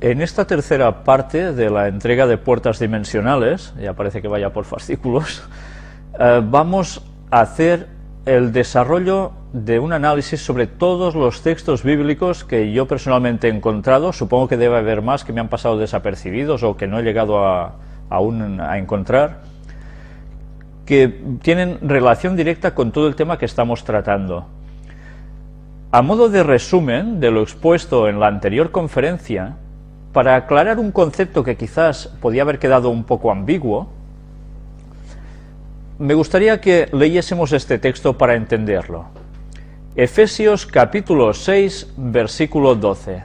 En esta tercera parte de la entrega de puertas dimensionales, ya parece que vaya por fascículos, vamos a hacer el desarrollo de un análisis sobre todos los textos bíblicos que yo personalmente he encontrado. Supongo que debe haber más que me han pasado desapercibidos o que no he llegado aún a encontrar, que tienen relación directa con todo el tema que estamos tratando. A modo de resumen de lo expuesto en la anterior conferencia, para aclarar un concepto que quizás podía haber quedado un poco ambiguo, me gustaría que leyésemos este texto para entenderlo. Efesios capítulo 6, versículo 12.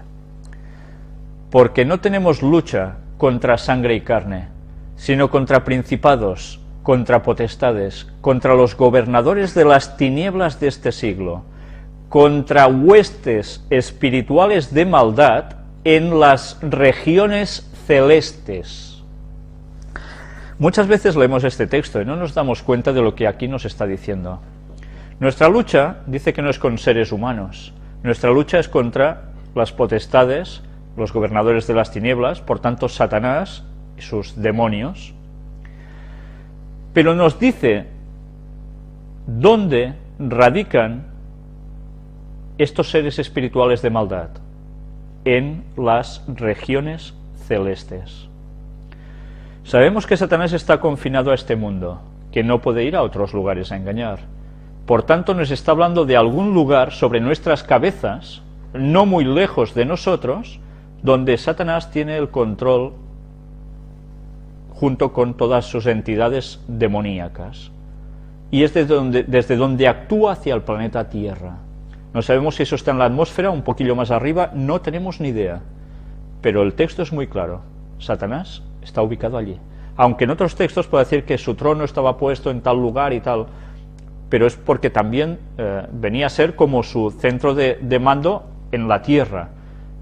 Porque no tenemos lucha contra sangre y carne, sino contra principados, contra potestades, contra los gobernadores de las tinieblas de este siglo, contra huestes espirituales de maldad en las regiones celestes. Muchas veces leemos este texto y no nos damos cuenta de lo que aquí nos está diciendo. Nuestra lucha dice que no es con seres humanos, nuestra lucha es contra las potestades, los gobernadores de las tinieblas, por tanto Satanás y sus demonios. Pero nos dice dónde radican estos seres espirituales de maldad: en las regiones celestes. Sabemos que Satanás está confinado a este mundo, que no puede ir a otros lugares a engañar. Por tanto, nos está hablando de algún lugar sobre nuestras cabezas, no muy lejos de nosotros, donde Satanás tiene el control junto con todas sus entidades demoníacas. Y es desde donde actúa hacia el planeta Tierra. No sabemos si eso está en la atmósfera, un poquillo más arriba, no tenemos ni idea. Pero el texto es muy claro. Satanás está ubicado allí. Aunque en otros textos puede decir que su trono estaba puesto en tal lugar y tal, pero es porque también venía a ser como su centro de mando en la tierra.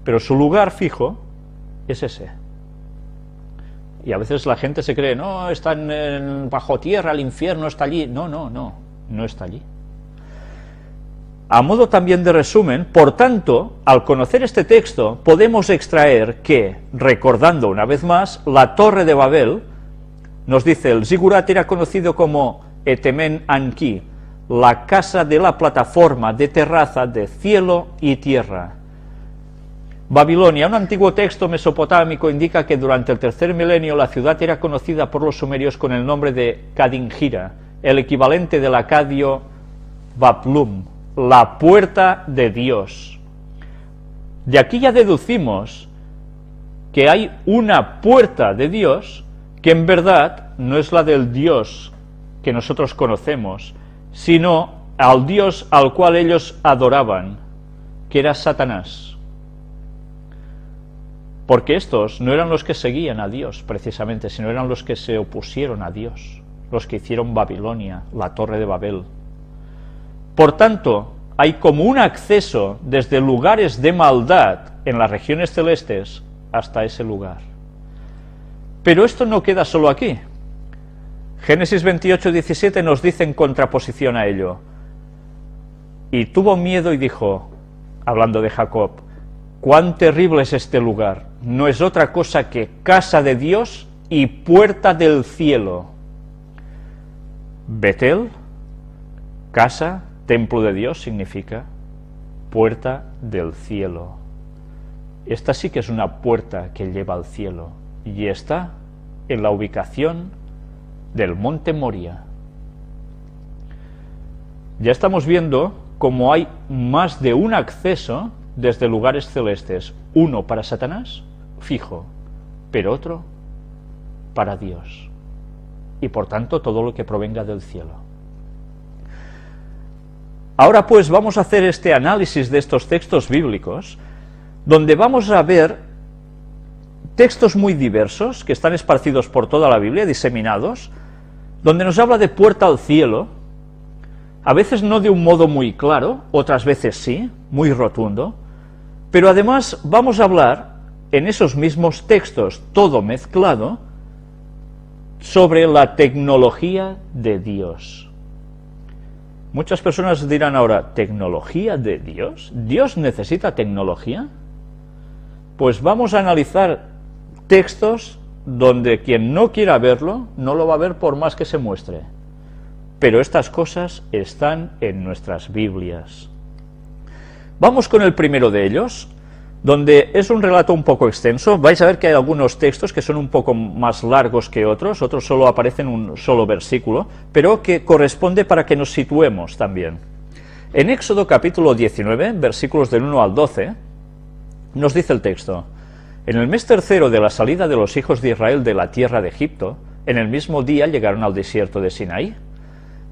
Pero su lugar fijo es ese. Y a veces la gente se cree, no, está bajo tierra, el infierno está allí. No está allí. A modo también de resumen, por tanto, al conocer este texto, podemos extraer que, recordando una vez más, la Torre de Babel, nos dice, el Zigurat era conocido como Etemen Anki, la casa de la plataforma de terraza de cielo y tierra. Babilonia, un antiguo texto mesopotámico, indica que durante el tercer milenio la ciudad era conocida por los sumerios con el nombre de Kadingira, el equivalente del acadio Baplum, la puerta de Dios. De aquí ya deducimos que hay una puerta de Dios que en verdad no es la del Dios que nosotros conocemos, sino al Dios al cual ellos adoraban, que era Satanás. Porque estos no eran los que seguían a Dios precisamente, sino eran los que se opusieron a Dios, los que hicieron Babilonia, la Torre de Babel. Por tanto, hay como un acceso desde lugares de maldad en las regiones celestes hasta ese lugar. Pero esto no queda solo aquí. Génesis 28:17 nos dice en contraposición a ello: y tuvo miedo y dijo, hablando de Jacob, cuán terrible es este lugar, no es otra cosa que casa de Dios y puerta del cielo. Betel, casa, templo de Dios, significa puerta del cielo. Esta sí que es una puerta que lleva al cielo, y está en la ubicación del monte Moria. Ya estamos viendo cómo hay más de un acceso desde lugares celestes, uno para Satanás, fijo, pero otro para Dios, y por tanto todo lo que provenga del cielo. Ahora pues vamos a hacer este análisis de estos textos bíblicos, donde vamos a ver textos muy diversos que están esparcidos por toda la Biblia, diseminados, donde nos habla de puerta al cielo, a veces no de un modo muy claro, otras veces sí, muy rotundo, pero además vamos a hablar en esos mismos textos, todo mezclado, sobre la tecnología de Dios. Muchas personas dirán ahora, ¿tecnología de Dios? ¿Dios necesita tecnología? Pues vamos a analizar textos donde quien no quiera verlo, no lo va a ver por más que se muestre. Pero estas cosas están en nuestras Biblias. Vamos con el primero de ellos, donde es un relato un poco extenso. Vais a ver que hay algunos textos que son un poco más largos que otros solo aparecen un solo versículo, pero que corresponde para que nos situemos también. En Éxodo capítulo 19, versículos del 1 al 12, nos dice el texto: en el mes tercero de la salida de los hijos de Israel de la tierra de Egipto, en el mismo día llegaron al desierto de Sinaí.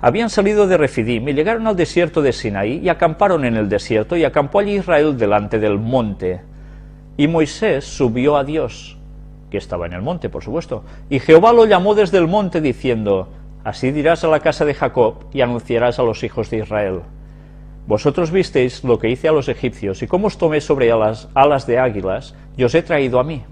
Habían salido de Refidim y llegaron al desierto de Sinaí y acamparon en el desierto, y acampó allí Israel delante del monte. Y Moisés subió a Dios, que estaba en el monte, por supuesto, y Jehová lo llamó desde el monte diciendo: así dirás a la casa de Jacob y anunciarás a los hijos de Israel: vosotros visteis lo que hice a los egipcios y cómo os tomé sobre alas de águilas y os he traído a mí.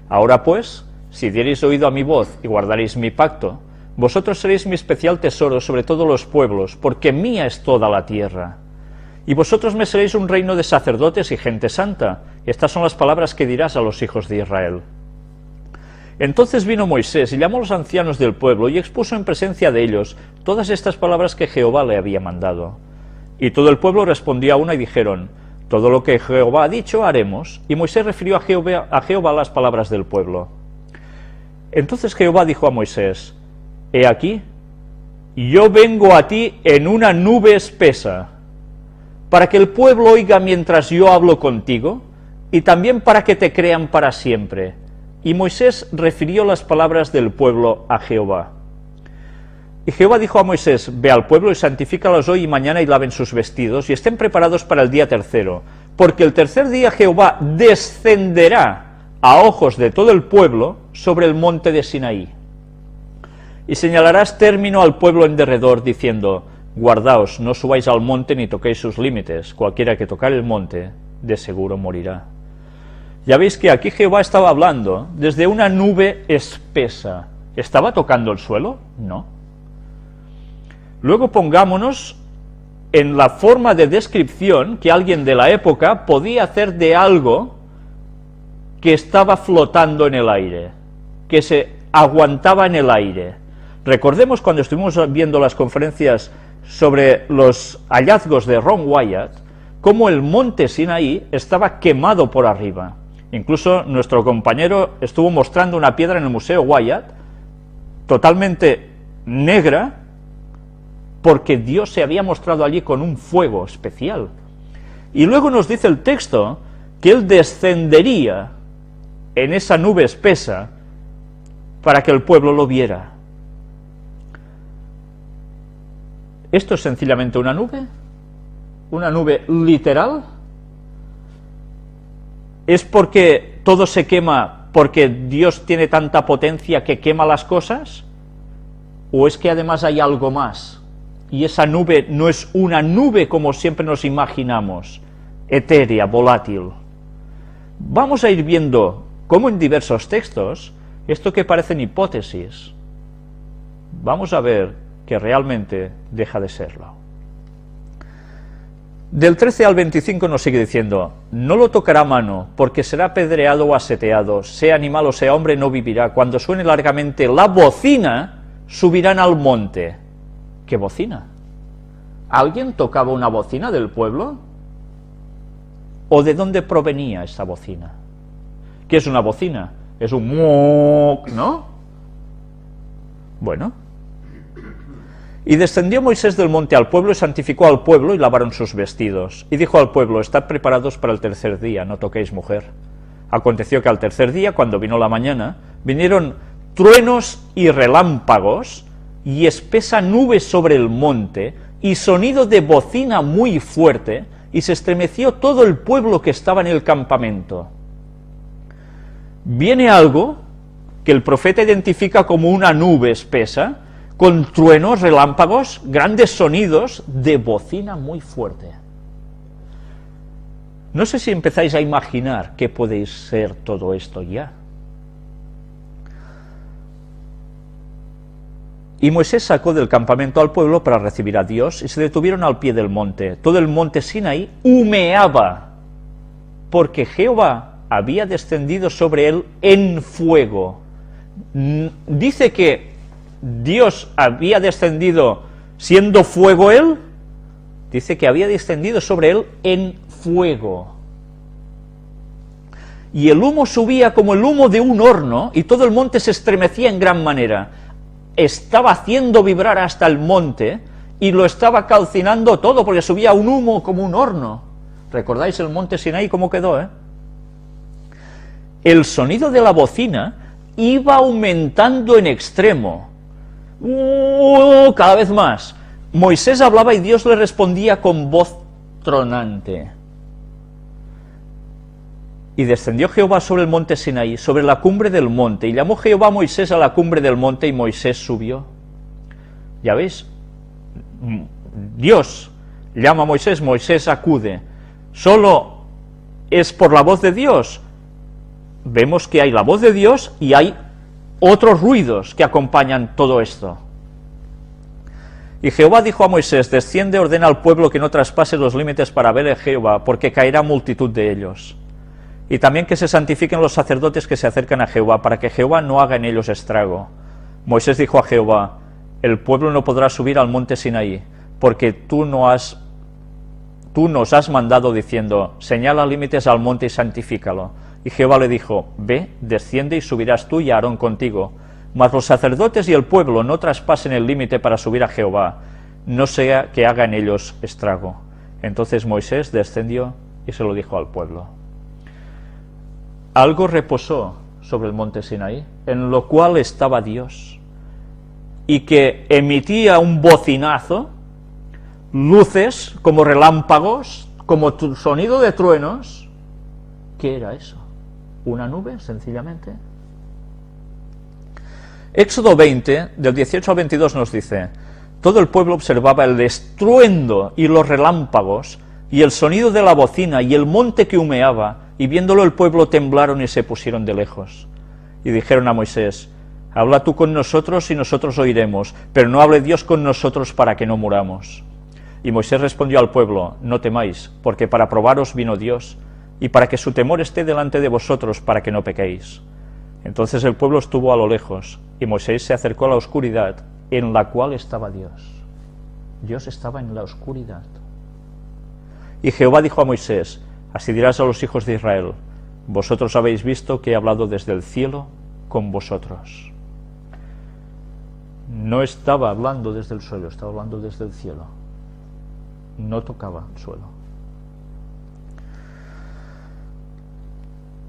Ahora pues, si diereis oído a mi voz y guardaréis mi pacto, vosotros seréis mi especial tesoro sobre todos los pueblos, porque mía es toda la tierra. Y vosotros me seréis un reino de sacerdotes y gente santa. Estas son las palabras que dirás a los hijos de Israel. Entonces vino Moisés y llamó a los ancianos del pueblo y expuso en presencia de ellos todas estas palabras que Jehová le había mandado. Y todo el pueblo respondió a una y dijeron: todo lo que Jehová ha dicho haremos. Y Moisés refirió a Jehová las palabras del pueblo. Entonces Jehová dijo a Moisés: he aquí, yo vengo a ti en una nube espesa, para que el pueblo oiga mientras yo hablo contigo, y también para que te crean para siempre. Y Moisés refirió las palabras del pueblo a Jehová. Y Jehová dijo a Moisés: ve al pueblo y santifícalos hoy y mañana, y laven sus vestidos, y estén preparados para el día tercero, porque el tercer día Jehová descenderá a ojos de todo el pueblo sobre el monte de Sinaí. Y señalarás término al pueblo en derredor, diciendo: guardaos, no subáis al monte ni toquéis sus límites, cualquiera que tocar el monte, de seguro morirá. Ya veis que aquí Jehová estaba hablando desde una nube espesa. ¿Estaba tocando el suelo? No. Luego pongámonos en la forma de descripción que alguien de la época podía hacer de algo que estaba flotando en el aire, que se aguantaba en el aire. Recordemos cuando estuvimos viendo las conferencias sobre los hallazgos de Ron Wyatt, cómo el monte Sinaí estaba quemado por arriba. Incluso nuestro compañero estuvo mostrando una piedra en el Museo Wyatt, totalmente negra, porque Dios se había mostrado allí con un fuego especial. Y luego nos dice el texto que Él descendería en esa nube espesa para que el pueblo lo viera. ¿Esto es sencillamente una nube? ¿Una nube literal? ¿Es porque todo se quema porque Dios tiene tanta potencia que quema las cosas? ¿O es que además hay algo más? Y esa nube no es una nube como siempre nos imaginamos, etérea, volátil. Vamos a ir viendo cómo en diversos textos, esto que parecen hipótesis, vamos a ver que realmente deja de serlo. Del 13 al 25 nos sigue diciendo: no lo tocará mano, porque será apedreado o aseteado, sea animal o sea hombre, no vivirá. Cuando suene largamente la bocina, subirán al monte. ¿Qué bocina? ¿Alguien tocaba una bocina del pueblo? ¿O de dónde provenía esa bocina? ¿Qué es una bocina? Es un moc, ¿no? Bueno. Y descendió Moisés del monte al pueblo y santificó al pueblo y lavaron sus vestidos. Y dijo al pueblo: estad preparados para el tercer día, no toquéis mujer. Aconteció que al tercer día, cuando vino la mañana, vinieron truenos y relámpagos y espesa nube sobre el monte y sonido de bocina muy fuerte, y se estremeció todo el pueblo que estaba en el campamento. Viene algo que el profeta identifica como una nube espesa, con truenos, relámpagos, grandes sonidos de bocina muy fuerte. No sé si empezáis a imaginar qué puede ser todo esto ya. Y Moisés sacó del campamento al pueblo para recibir a Dios, y se detuvieron al pie del monte. Todo el monte Sinaí humeaba, porque Jehová había descendido sobre él en fuego. Dice que Dios había descendido siendo fuego él, dice que había descendido sobre él en fuego. Y el humo subía como el humo de un horno, y todo el monte se estremecía en gran manera. Estaba haciendo vibrar hasta el monte, y lo estaba calcinando todo, porque subía un humo como un horno. ¿Recordáis el monte Sinaí cómo quedó, El sonido de la bocina iba aumentando en extremo. Cada vez más. Moisés hablaba y Dios le respondía con voz tronante. Y descendió Jehová sobre el monte Sinaí, sobre la cumbre del monte, y llamó Jehová a Moisés a la cumbre del monte, y Moisés subió. Ya veis, Dios llama a Moisés, Moisés acude. Solo es por la voz de Dios. Vemos que hay la voz de Dios y hay otros ruidos que acompañan todo esto. Y Jehová dijo a Moisés, desciende, ordena al pueblo que no traspase los límites para ver a Jehová, porque caerá multitud de ellos. Y también que se santifiquen los sacerdotes que se acercan a Jehová, para que Jehová no haga en ellos estrago. Moisés dijo a Jehová, el pueblo no podrá subir al monte Sinaí, porque tú nos has mandado diciendo, señala límites al monte y santifícalo. Y Jehová le dijo, ve, desciende y subirás tú y Aarón contigo. Mas los sacerdotes y el pueblo no traspasen el límite para subir a Jehová, no sea que haga en ellos estrago. Entonces Moisés descendió y se lo dijo al pueblo. Algo reposó sobre el monte Sinaí, en lo cual estaba Dios, y que emitía un bocinazo, luces como relámpagos, como sonido de truenos. ¿Qué era eso? ¿Una nube, sencillamente? Éxodo 20, del 18 al 22 nos dice, todo el pueblo observaba el estruendo y los relámpagos, y el sonido de la bocina, y el monte que humeaba, y viéndolo el pueblo temblaron y se pusieron de lejos. Y dijeron a Moisés, habla tú con nosotros y nosotros oiremos, pero no hable Dios con nosotros para que no muramos. Y Moisés respondió al pueblo, no temáis, porque para probaros vino Dios, y para que su temor esté delante de vosotros, para que no pequéis. Entonces el pueblo estuvo a lo lejos, y Moisés se acercó a la oscuridad, en la cual estaba Dios. Dios estaba en la oscuridad. Y Jehová dijo a Moisés, así dirás a los hijos de Israel, vosotros habéis visto que he hablado desde el cielo con vosotros. No estaba hablando desde el suelo, estaba hablando desde el cielo. No tocaba el suelo.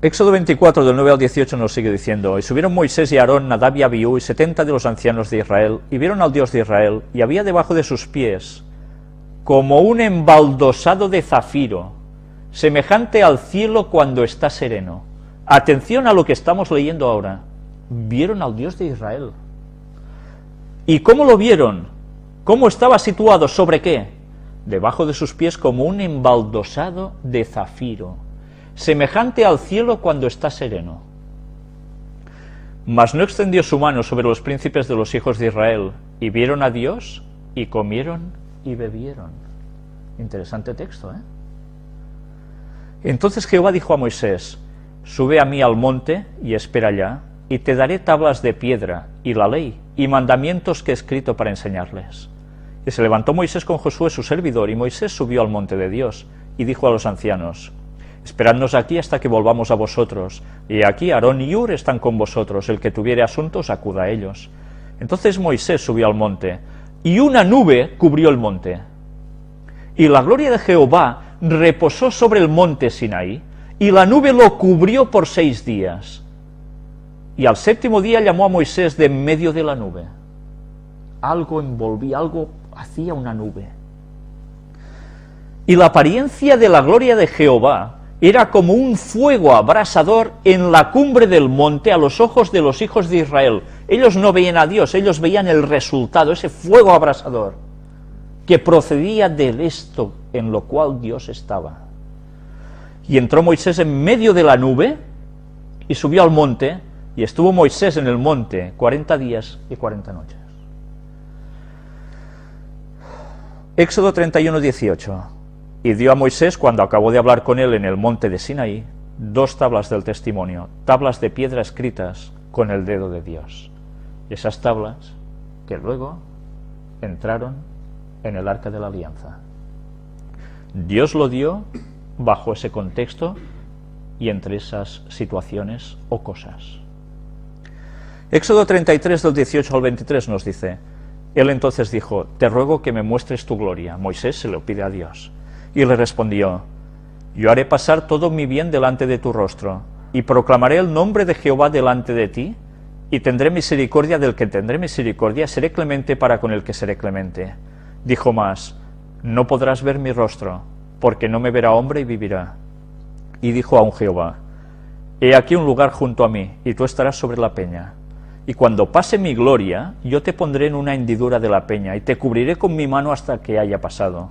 Éxodo 24, del 9 al 18 nos sigue diciendo, y subieron Moisés y Aarón, Nadab y Abiú, y 70 de los ancianos de Israel, y vieron al Dios de Israel, y había debajo de sus pies como un embaldosado de zafiro, semejante al cielo cuando está sereno. Atención a lo que estamos leyendo ahora. Vieron al Dios de Israel. ¿Y cómo lo vieron? ¿Cómo estaba situado? ¿Sobre qué? Debajo de sus pies como un embaldosado de zafiro, semejante al cielo cuando está sereno. Mas no extendió su mano sobre los príncipes de los hijos de Israel, y vieron a Dios, y comieron y bebieron. Interesante texto, ¿eh? Entonces Jehová dijo a Moisés, sube a mí al monte, y espera allá, y te daré tablas de piedra, y la ley, y mandamientos que he escrito para enseñarles. Y se levantó Moisés con Josué su servidor, y Moisés subió al monte de Dios, y dijo a los ancianos, esperadnos aquí hasta que volvamos a vosotros, y aquí Aarón y Hur están con vosotros, el que tuviere asuntos acuda a ellos. Entonces Moisés subió al monte, y una nube cubrió el monte. Y la gloria de Jehová reposó sobre el monte Sinaí, y la nube lo cubrió por 6 días. Y al 7º día llamó a Moisés de en medio de la nube. Algo envolvía, algo hacía una nube. Y la apariencia de la gloria de Jehová era como un fuego abrasador en la cumbre del monte a los ojos de los hijos de Israel. Ellos no veían a Dios, ellos veían el resultado, ese fuego abrasador, que procedía del esto en lo cual Dios estaba. Y entró Moisés en medio de la nube, y subió al monte, y estuvo Moisés en el monte 40 días y 40 noches. Éxodo 31, 18. Y dio a Moisés, cuando acabó de hablar con él en el monte de Sinaí, 2 tablas del testimonio, tablas de piedra escritas con el dedo de Dios. Y esas tablas que luego entraron en el Arca de la Alianza. Dios lo dio bajo ese contexto y entre esas situaciones o cosas. Éxodo 33 del 18 al 23 nos dice: Él entonces dijo: te ruego que me muestres tu gloria. Moisés se lo pide a Dios. Y le respondió: yo haré pasar todo mi bien delante de tu rostro, y proclamaré el nombre de Jehová delante de ti, y tendré misericordia del que tendré misericordia, seré clemente para con el que seré clemente. Dijo más: no podrás ver mi rostro, porque no me verá hombre y vivirá. Y dijo aún Jehová: he aquí un lugar junto a mí, y tú estarás sobre la peña. Y cuando pase mi gloria, yo te pondré en una hendidura de la peña, y te cubriré con mi mano hasta que haya pasado.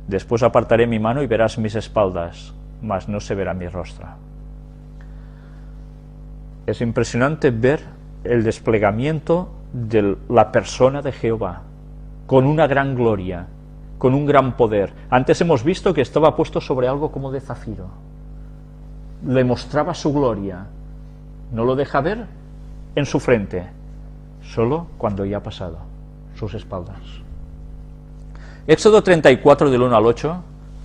Después apartaré mi mano y verás mis espaldas, mas no se verá mi rostro. Es impresionante ver el desplegamiento de la persona de Jehová, con una gran gloria, con un gran poder. Antes hemos visto que estaba puesto sobre algo como de zafiro. Le mostraba su gloria. No lo deja ver en su frente, solo cuando ya ha pasado sus espaldas. Éxodo 34 del 1 al 8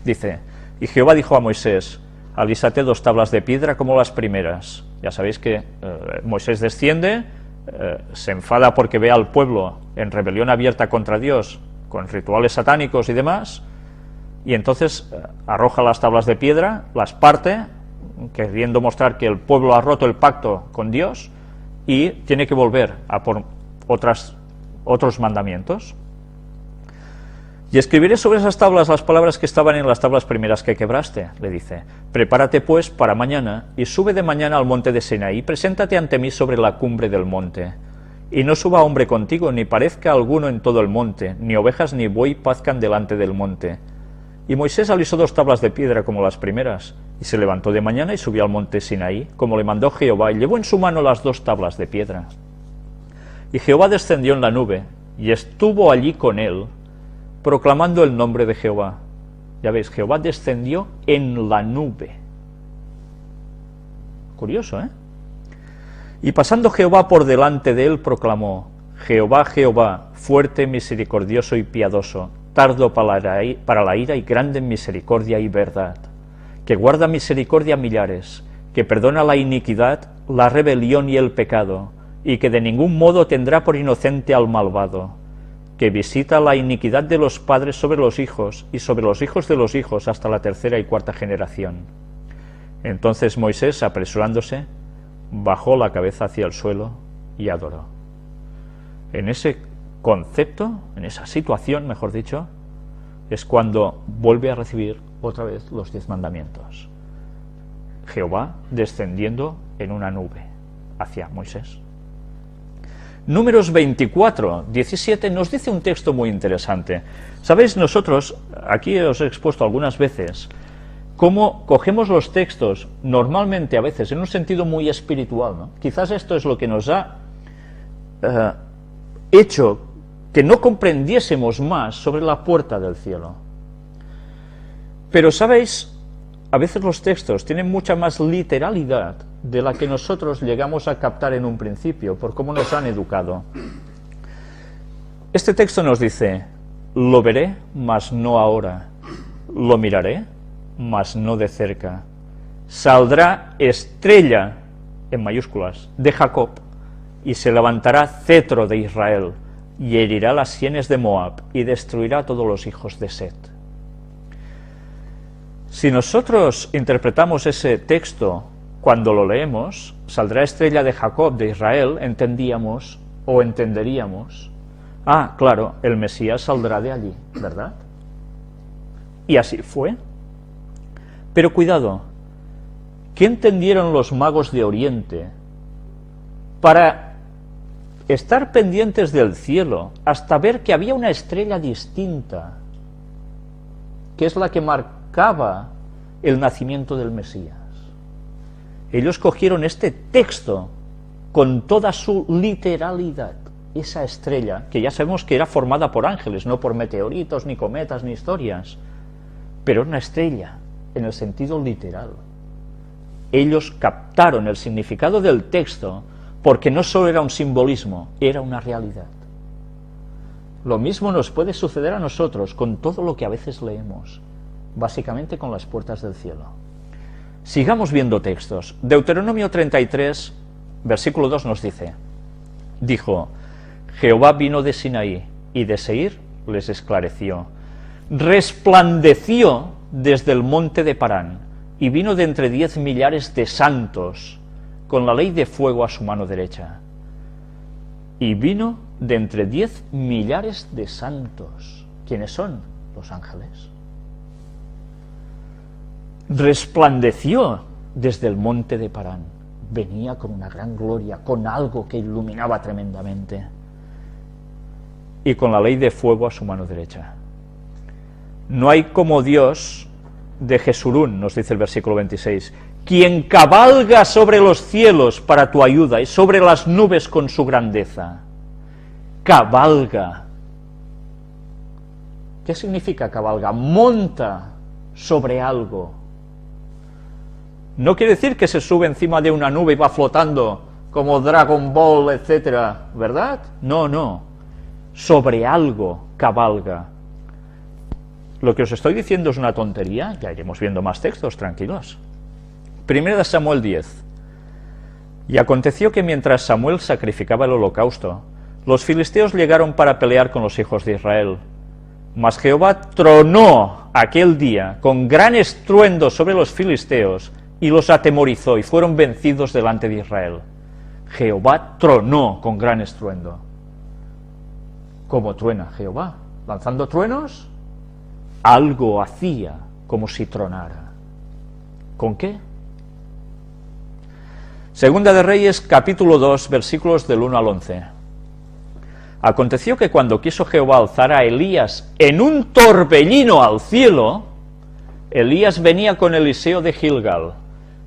dice: y Jehová dijo a Moisés: alísate 2 tablas de piedra como las primeras. Ya sabéis que Moisés desciende, se enfada porque ve al pueblo en rebelión abierta contra Dios, con rituales satánicos y demás, y entonces arroja las tablas de piedra, las parte, queriendo mostrar que el pueblo ha roto el pacto con Dios, y tiene que volver a por otros mandamientos. Y escribiré sobre esas tablas las palabras que estaban en las tablas primeras que quebraste, le dice. Prepárate pues para mañana, y sube de mañana al monte de Sinaí, preséntate ante mí sobre la cumbre del monte. Y no suba hombre contigo, ni parezca alguno en todo el monte, ni ovejas ni buey pazcan delante del monte. Y Moisés alisó 2 tablas de piedra como las primeras, y se levantó de mañana y subió al monte Sinaí, como le mandó Jehová, y llevó en su mano las 2 tablas de piedra. Y Jehová descendió en la nube, y estuvo allí con él, proclamando el nombre de Jehová. Ya veis, Jehová descendió en la nube. Curioso, ¿eh? Y pasando Jehová por delante de él, proclamó: Jehová, Jehová, fuerte, misericordioso y piadoso, tardo para la ira y grande en misericordia y verdad, que guarda misericordia a millares, que perdona la iniquidad, la rebelión y el pecado, y que de ningún modo tendrá por inocente al malvado, que visita la iniquidad de los padres sobre los hijos, y sobre los hijos de los hijos hasta la 3ª y 4ª generación. Entonces Moisés, apresurándose, bajó la cabeza hacia el suelo y adoró. En ese concepto, en esa situación, mejor dicho, es cuando vuelve a recibir otra vez los 10 mandamientos. Jehová descendiendo en una nube hacia Moisés. Números 24, 17 nos dice un texto muy interesante. Sabéis, nosotros, aquí os he expuesto algunas veces, cómo cogemos los textos, normalmente a veces, en un sentido muy espiritual, ¿no? Quizás esto es lo que nos ha hecho que no comprendiésemos más sobre la puerta del cielo. Pero, ¿sabéis? A veces los textos tienen mucha más literalidad de la que nosotros llegamos a captar en un principio, por cómo nos han educado. Este texto nos dice: lo veré, mas no ahora, lo miraré, mas no de cerca. Saldrá estrella, en mayúsculas, de Jacob, y se levantará cetro de Israel, y herirá las sienes de Moab, y destruirá a todos los hijos de Set. Si nosotros interpretamos ese texto cuando lo leemos, saldrá estrella de Jacob, de Israel, entendíamos o entenderíamos: ah, claro, el Mesías saldrá de allí, ¿verdad? Y así fue. Pero cuidado, ¿qué entendieron los magos de Oriente para estar pendientes del cielo hasta ver que había una estrella distinta, que es la que marcaba el nacimiento del Mesías? Ellos cogieron este texto con toda su literalidad. Esa estrella, que ya sabemos que era formada por ángeles, no por meteoritos, ni cometas, ni historias, pero una estrella en el sentido literal. ellos captaron el significado del texto porque no solo era un simbolismo, era una realidad. Lo mismo nos puede suceder a nosotros con todo lo que a veces leemos, básicamente con las puertas del cielo. Sigamos viendo textos. Deuteronomio 33, versículo 2 nos dice: dijo, Jehová vino de Sinaí, y de Seir les esclareció. Resplandeció desde el monte de Parán, y vino de entre 10 millares de santos, con la ley de fuego a su mano derecha. Y vino de entre 10 millares de santos. ¿Quiénes son? Los ángeles. Resplandeció desde el monte de Parán. Venía con una gran gloria, con algo que iluminaba tremendamente. Y con la ley de fuego a su mano derecha. No hay como Dios de Jesurún, nos dice el versículo 26, quien cabalga sobre los cielos para tu ayuda y sobre las nubes con su grandeza. Cabalga. ¿Qué significa cabalga? Monta sobre algo. No quiere decir que se sube encima de una nube y va flotando como Dragon Ball, etcétera, ¿verdad? No, no. Sobre algo cabalga. Lo que os estoy diciendo es una tontería, ya iremos viendo más textos, tranquilos. Primera de Samuel 10. Y aconteció que mientras Samuel sacrificaba el holocausto, los filisteos llegaron para pelear con los hijos de Israel. Mas Jehová tronó aquel día con gran estruendo sobre los filisteos y los atemorizó y fueron vencidos delante de Israel. Jehová tronó con gran estruendo. ¿Cómo truena Jehová? ¿Lanzando truenos? Algo hacía como si tronara. ¿Con qué? Segunda de Reyes, capítulo 2, versículos del 1 al 11. Aconteció que cuando quiso Jehová alzar a Elías en un torbellino al cielo, Elías venía con Eliseo de Gilgal.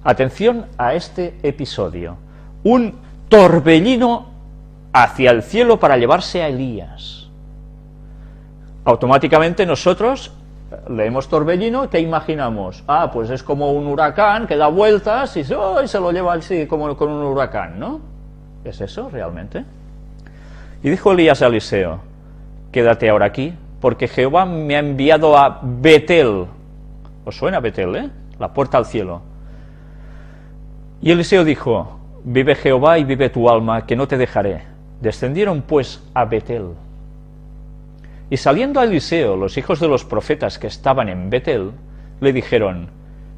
Atención a este episodio. Un torbellino hacia el cielo para llevarse a Elías. Automáticamente nosotros leemos torbellino, ¿qué imaginamos? Ah, pues es como un huracán que da vueltas y se lo lleva así como con un huracán, ¿no? ¿Es eso realmente? Y dijo Elías a Eliseo, quédate ahora aquí, porque Jehová me ha enviado a Betel. ¿Os suena Betel, la puerta al cielo? Y Eliseo dijo, vive Jehová y vive tu alma, que no te dejaré. Descendieron pues a Betel. Y saliendo a Eliseo, los hijos de los profetas que estaban en Betel, le dijeron,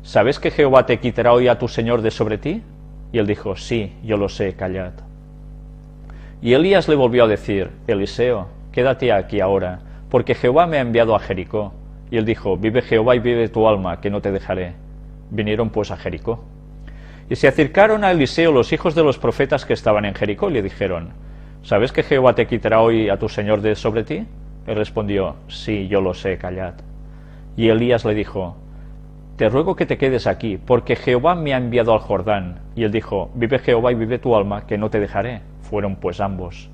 ¿sabes que Jehová te quitará hoy a tu señor de sobre ti? Y él dijo, sí, yo lo sé, callad. Y Elías le volvió a decir, Eliseo, quédate aquí ahora, porque Jehová me ha enviado a Jericó. Y él dijo, vive Jehová y vive tu alma, que no te dejaré. Vinieron pues a Jericó. Y se acercaron a Eliseo los hijos de los profetas que estaban en Jericó, y le dijeron, ¿sabes que Jehová te quitará hoy a tu señor de sobre ti? Él respondió, sí, yo lo sé, callad. Y Elías le dijo, te ruego que te quedes aquí, porque Jehová me ha enviado al Jordán. Y él dijo, vive Jehová y vive tu alma, que no te dejaré. Fueron pues ambos.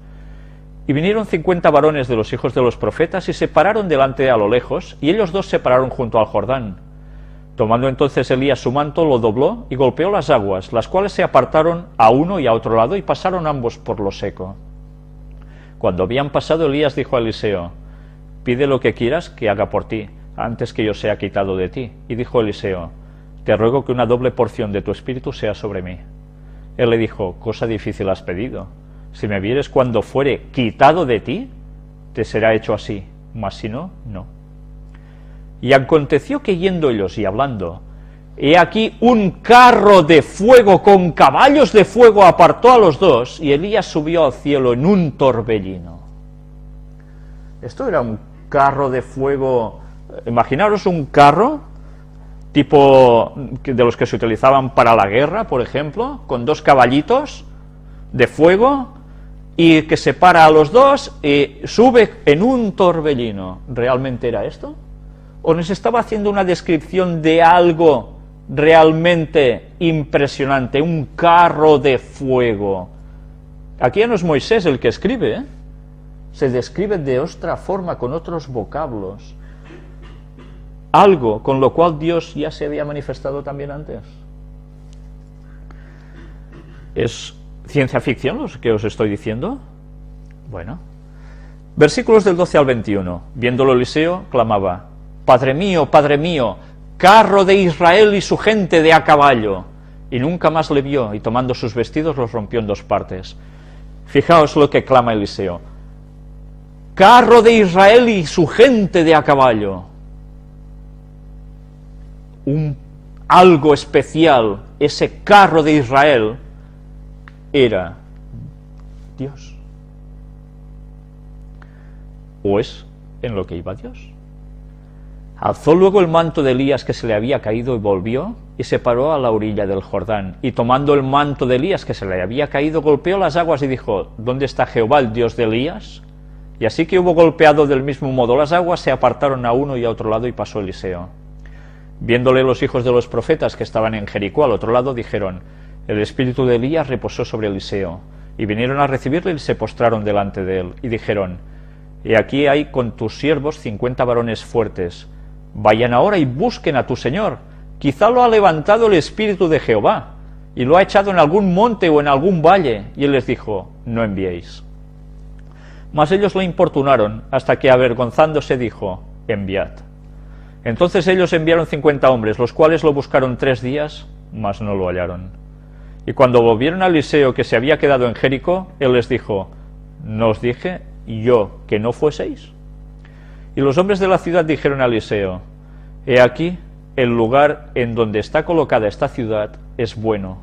Y vinieron 50 varones de los hijos de los profetas, y se pararon delante a lo lejos, y ellos dos se pararon junto al Jordán. Tomando entonces Elías su manto, lo dobló, y golpeó las aguas, las cuales se apartaron a uno y a otro lado, y pasaron ambos por lo seco. Cuando habían pasado, Elías dijo a Eliseo, pide lo que quieras que haga por ti, antes que yo sea quitado de ti. Y dijo Eliseo, te ruego que una doble porción de tu espíritu sea sobre mí. Él le dijo, cosa difícil has pedido. Si me vieres cuando fuere quitado de ti, te será hecho así, mas si no, no. Y aconteció que yendo ellos y hablando, he aquí un carro de fuego con caballos de fuego apartó a los dos, y Elías subió al cielo en un torbellino. Esto era un carro de fuego, imaginaros un carro tipo de los que se utilizaban para la guerra, por ejemplo, con dos caballitos de fuego, y que separa a los dos y sube en un torbellino. ¿Realmente era esto? ¿O nos estaba haciendo una descripción de algo realmente impresionante, un carro de fuego? Aquí ya no es Moisés el que escribe, se describe de otra forma, con otros vocablos, algo con lo cual Dios ya se había manifestado también antes. ¿Es ciencia ficción lo que os estoy diciendo? Bueno. Versículos del 12 al 21. Viéndolo Eliseo, clamaba: Padre mío, carro de Israel y su gente de a caballo. Y nunca más le vio, y tomando sus vestidos los rompió en dos partes. Fijaos lo que clama Eliseo: carro de Israel y su gente de a caballo. Algo especial, ese carro de Israel era Dios. ¿O es en lo que iba Dios? Alzó luego el manto de Elías que se le había caído y volvió, y se paró a la orilla del Jordán, y tomando el manto de Elías que se le había caído, golpeó las aguas y dijo: ¿Dónde está Jehová, el Dios de Elías? Y así que hubo golpeado del mismo modo las aguas, se apartaron a uno y a otro lado, y pasó Eliseo. Viéndole los hijos de los profetas que estaban en Jericó al otro lado, dijeron: El espíritu de Elías reposó sobre Eliseo. Y vinieron a recibirle y se postraron delante de él, y dijeron: He aquí hay con tus siervos 50 varones fuertes. Vayan ahora y busquen a tu señor. Quizá lo ha levantado el espíritu de Jehová, y lo ha echado en algún monte o en algún valle. Y él les dijo: No enviéis. Mas ellos le importunaron, hasta que avergonzándose dijo: Enviad. Entonces ellos enviaron 50 hombres, los cuales lo buscaron 3 días, mas no lo hallaron. Y cuando volvieron a Eliseo, que se había quedado en Jericó, él les dijo: ¿No os dije yo que no fueseis? Y los hombres de la ciudad dijeron a Eliseo: He aquí, el lugar en donde está colocada esta ciudad es bueno,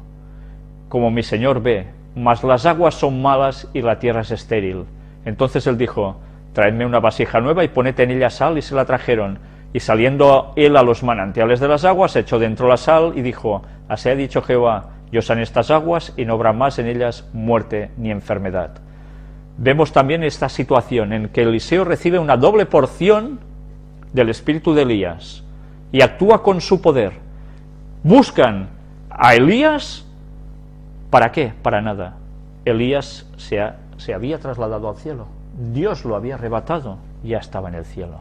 como mi señor ve, mas las aguas son malas y la tierra es estéril. Entonces él dijo: Traedme una vasija nueva y poned en ella sal, y se la trajeron. Y saliendo él a los manantiales de las aguas, echó dentro la sal y dijo: Así ha dicho Jehová: Yo sané estas aguas, y no habrá más en ellas muerte ni enfermedad. Vemos también esta situación en que Eliseo recibe una doble porción del espíritu de Elías y actúa con su poder. Buscan a Elías, ¿para qué? Para nada. Elías se había trasladado al cielo, Dios lo había arrebatado, ya estaba en el cielo.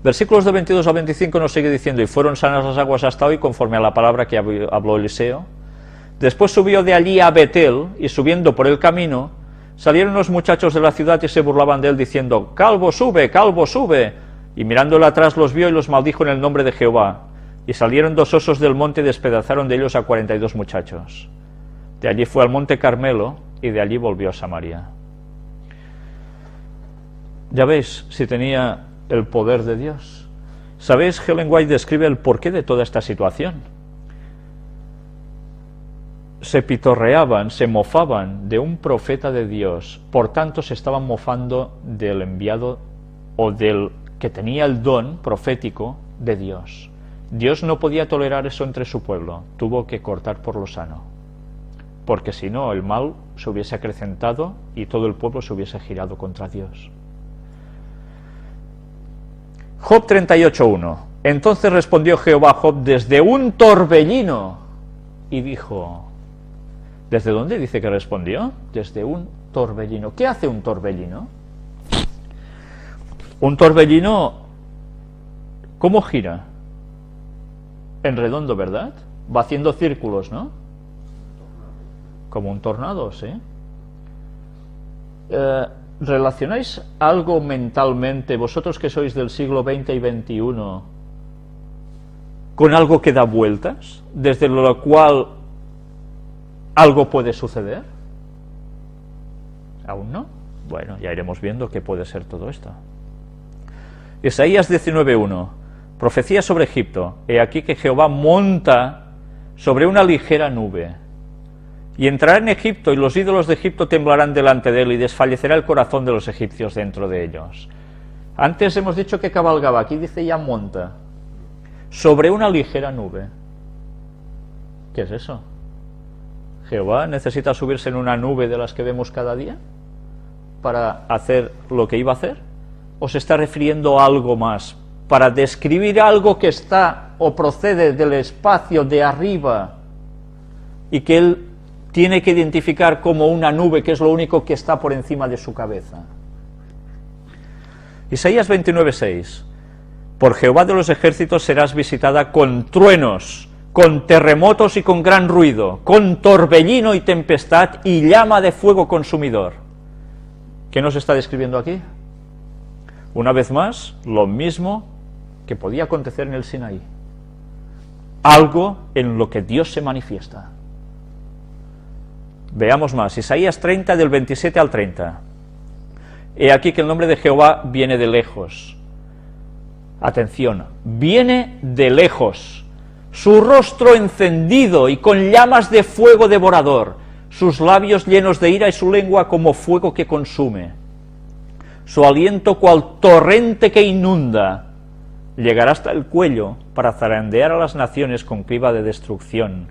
Versículos de 22 a 25 nos sigue diciendo: Y fueron sanas las aguas hasta hoy, conforme a la palabra que habló Eliseo. Después subió de allí a Betel, y subiendo por el camino, salieron los muchachos de la ciudad y se burlaban de él, diciendo: Calvo sube, calvo sube. Y mirándole atrás los vio y los maldijo en el nombre de Jehová. Y salieron 2 osos del monte y despedazaron de ellos a 42 muchachos. De allí fue al monte Carmelo, y de allí volvió a Samaria. Ya veis si tenía el poder de Dios. ¿Sabéis? Ellen White describe el porqué de toda esta situación. Se pitorreaban, se mofaban de un profeta de Dios, por tanto se estaban mofando del enviado o del que tenía el don profético de Dios. Dios no podía tolerar eso entre su pueblo, tuvo que cortar por lo sano, porque si no el mal se hubiese acrecentado y todo el pueblo se hubiese girado contra Dios. Job 38:1. Entonces respondió Jehová a Job desde un torbellino y dijo... ¿Desde dónde dice que respondió? Desde un torbellino. ¿Qué hace un torbellino? Un torbellino, ¿cómo gira? En redondo, ¿verdad? Va haciendo círculos, ¿no? Como un tornado, ¿sí? ¿Relacionáis algo mentalmente, vosotros que sois del siglo XX y XXI, con algo que da vueltas, desde lo cual algo puede suceder? ¿Aún no? Bueno, ya iremos viendo qué puede ser todo esto. Isaías 19:1. Profecía sobre Egipto. He aquí que Jehová monta sobre una ligera nube, y entrará en Egipto, y los ídolos de Egipto temblarán delante de él, y desfallecerá el corazón de los egipcios dentro de ellos. Antes hemos dicho que cabalgaba, aquí dice ya monta, sobre una ligera nube. ¿Qué es eso? ¿Jehová necesita subirse en una nube de las que vemos cada día para hacer lo que iba a hacer? ¿O se está refiriendo a algo más, para describir algo que está o procede del espacio de arriba y que él tiene que identificar como una nube, que es lo único que está por encima de su cabeza? Isaías 29:6. Por Jehová de los ejércitos serás visitada con truenos, con terremotos y con gran ruido, con torbellino y tempestad y llama de fuego consumidor. ¿Qué nos está describiendo aquí? Una vez más, lo mismo que podía acontecer en el Sinaí. Algo en lo que Dios se manifiesta. Veamos más, Isaías 30 del 27 al 30. He aquí que el nombre de Jehová viene de lejos. Atención, viene de lejos, su rostro encendido y con llamas de fuego devorador, sus labios llenos de ira y su lengua como fuego que consume. Su aliento cual torrente que inunda, llegará hasta el cuello para zarandear a las naciones con criba de destrucción,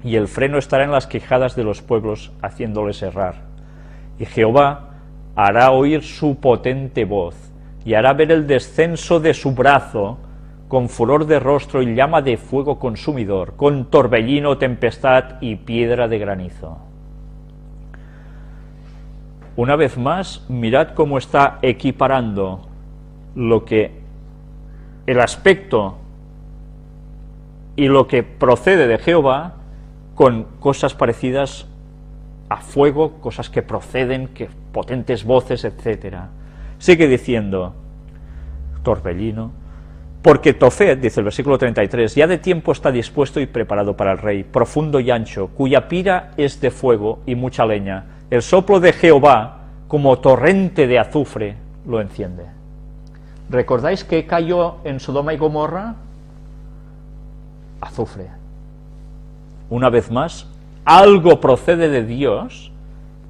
y el freno estará en las quijadas de los pueblos, haciéndoles errar. Y Jehová hará oír su potente voz, y hará ver el descenso de su brazo, con furor de rostro y llama de fuego consumidor, con torbellino, tempestad y piedra de granizo. Una vez más, mirad cómo está equiparando lo que el aspecto y lo que procede de Jehová con cosas parecidas a fuego, cosas que proceden, que potentes voces, etc. Sigue diciendo, torbellino, porque Tofet, dice el versículo 33, ya de tiempo está dispuesto y preparado para el rey, profundo y ancho, cuya pira es de fuego y mucha leña. El soplo de Jehová, como torrente de azufre, lo enciende. ¿Recordáis que cayó en Sodoma y Gomorra? Azufre. Una vez más, algo procede de Dios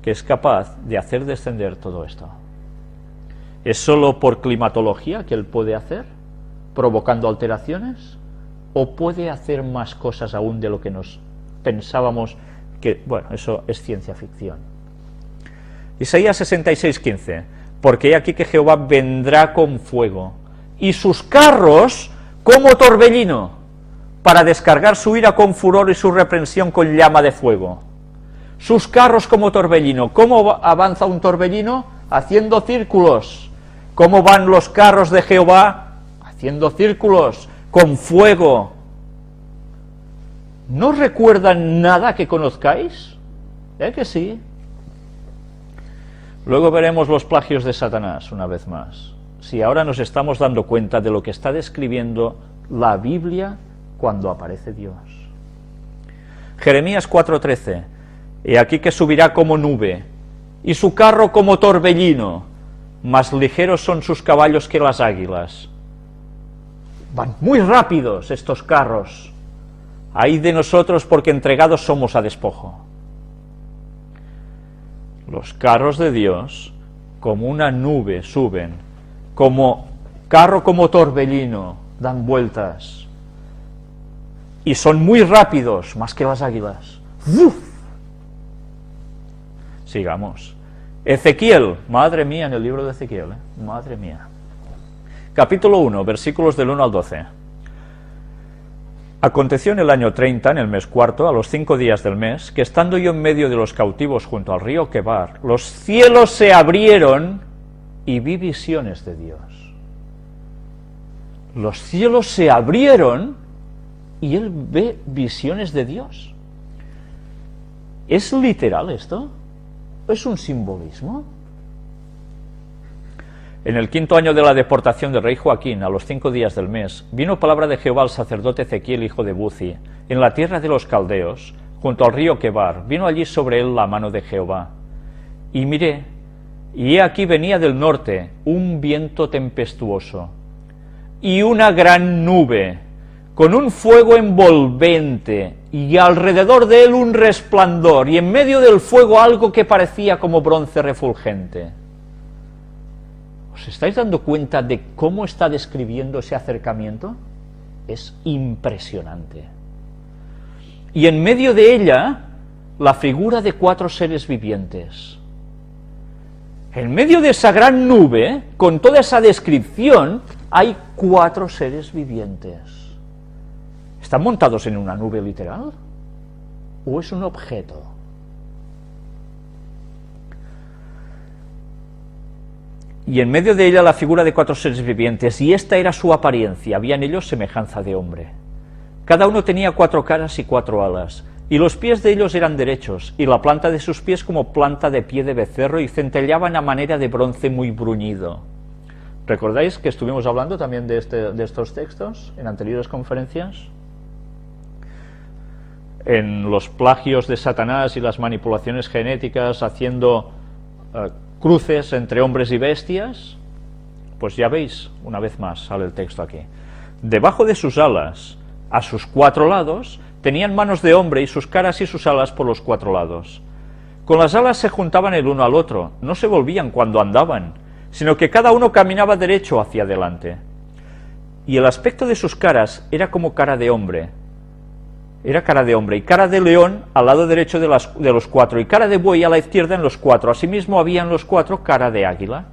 que es capaz de hacer descender todo esto. ¿Es solo por climatología que Él puede hacer, provocando alteraciones? ¿O puede hacer más cosas aún de lo que nos pensábamos que, bueno, eso es ciencia ficción? Isaías 66:15, porque he aquí que Jehová vendrá con fuego, y sus carros como torbellino, para descargar su ira con furor y su reprensión con llama de fuego. Sus carros como torbellino. ¿Cómo avanza un torbellino? Haciendo círculos. ¿Cómo van los carros de Jehová? Haciendo círculos, con fuego. ¿No recuerdan nada que conozcáis? Que sí. Luego veremos los plagios de Satanás, una vez más. Si ahora nos estamos dando cuenta de lo que está describiendo la Biblia cuando aparece Dios. Jeremías 4:13, he aquí que subirá como nube, y su carro como torbellino, más ligeros son sus caballos que las águilas. Van muy rápidos estos carros. Ay de nosotros porque entregados somos a despojo. Los carros de Dios, como una nube, suben, como carro como torbellino, dan vueltas. Y son muy rápidos, más que las águilas. ¡Uf! Sigamos. Ezequiel, madre mía, en el libro de Ezequiel, madre mía. Capítulo 1, versículos del 1 al 12. Aconteció en el año 30, en el mes cuarto, a los 5 días del mes, que estando yo en medio de los cautivos junto al río Quebar, los cielos se abrieron y vi visiones de Dios. Los cielos se abrieron y él ve visiones de Dios. ¿Es literal esto? ¿Es un simbolismo? En el 5.º año de la deportación del rey Joaquín, a los 5 días del mes, vino palabra de Jehová al sacerdote Ezequiel, hijo de Buzi, en la tierra de los caldeos, junto al río Quebar. Vino allí sobre él la mano de Jehová. Y miré, y he aquí venía del norte un viento tempestuoso, y una gran nube, con un fuego envolvente, y alrededor de él un resplandor, y en medio del fuego algo que parecía como bronce refulgente. ¿Os estáis dando cuenta de cómo está describiendo ese acercamiento? Es impresionante. Y en medio de ella, la figura de 4 seres vivientes. En medio de esa gran nube, con toda esa descripción, hay 4 seres vivientes. ¿Están montados en una nube literal? ¿O es un objeto? Y en medio de ella la figura de 4 seres vivientes, y esta era su apariencia, había en ellos semejanza de hombre. Cada uno tenía 4 caras y 4 alas, y los pies de ellos eran derechos, y la planta de sus pies como planta de pie de becerro, y centelleaban a manera de bronce muy bruñido. ¿Recordáis que estuvimos hablando también de estos textos en anteriores conferencias? En los plagios de Satanás y las manipulaciones genéticas haciendo cruces entre hombres y bestias, pues ya veis, una vez más sale el texto aquí. Debajo de sus alas, a sus 4 lados, tenían manos de hombre y sus caras y sus alas por los 4 lados. Con las alas se juntaban el uno al otro, no se volvían cuando andaban, sino que cada uno caminaba derecho hacia adelante. Y el aspecto de sus caras era como cara de hombre. Era cara de hombre y cara de león al lado derecho de los 4, y cara de buey a la izquierda en los 4. Asimismo había en los 4 cara de águila.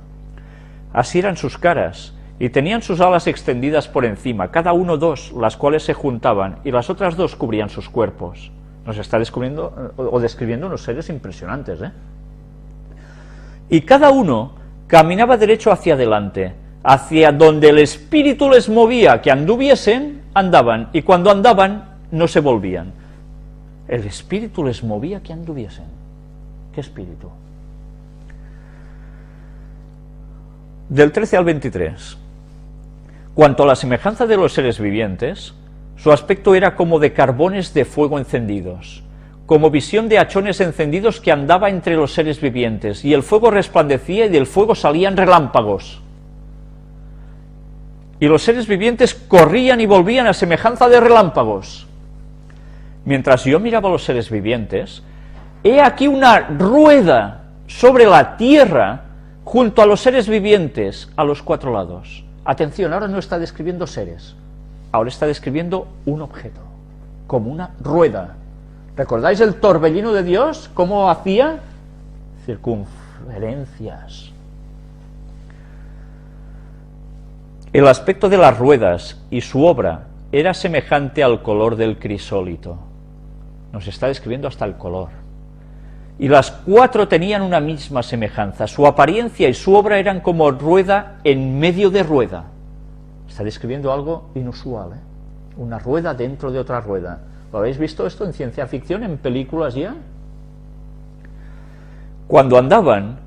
Así eran sus caras, y tenían sus alas extendidas por encima, cada uno 2, las cuales se juntaban, y las otras 2 cubrían sus cuerpos. Nos está describiendo unos seres impresionantes, ¿eh? Y cada uno caminaba derecho hacia adelante, hacia donde el espíritu les movía que anduviesen, andaban, y cuando andaban no se volvían. El espíritu les movía que anduviesen. ¿Qué espíritu? Del 13 al 23. Cuanto a la semejanza de los seres vivientes, su aspecto era como de carbones de fuego encendidos, como visión de hachones encendidos que andaba entre los seres vivientes, y el fuego resplandecía y del fuego salían relámpagos. Y los seres vivientes corrían y volvían a semejanza de relámpagos. Mientras yo miraba a los seres vivientes, he aquí una rueda sobre la tierra junto a los seres vivientes a los 4 lados. Atención, ahora no está describiendo seres, ahora está describiendo un objeto, como una rueda. ¿Recordáis el torbellino de Dios? ¿Cómo hacía? Circunferencias. El aspecto de las ruedas y su obra era semejante al color del crisólito. Nos está describiendo hasta el color. Y las 4 tenían una misma semejanza. Su apariencia y su obra eran como rueda en medio de rueda. Está describiendo algo inusual, ¿eh? Una rueda dentro de otra rueda. ¿Lo habéis visto esto en ciencia ficción, en películas ya? Cuando andaban,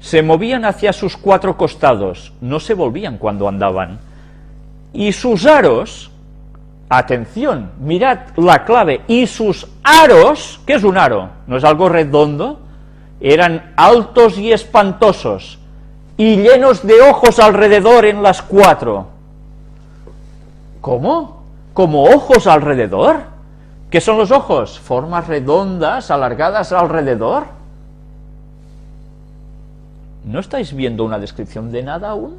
se movían hacia sus 4 costados, no se volvían cuando andaban. Y sus aros, atención, mirad la clave, y sus aros, ¿qué es un aro? ¿No es algo redondo? Eran altos y espantosos, y llenos de ojos alrededor en las 4. ¿Cómo? ¿Como ojos alrededor? ¿Qué son los ojos? Formas redondas, alargadas alrededor. ¿No estáis viendo una descripción de nada aún?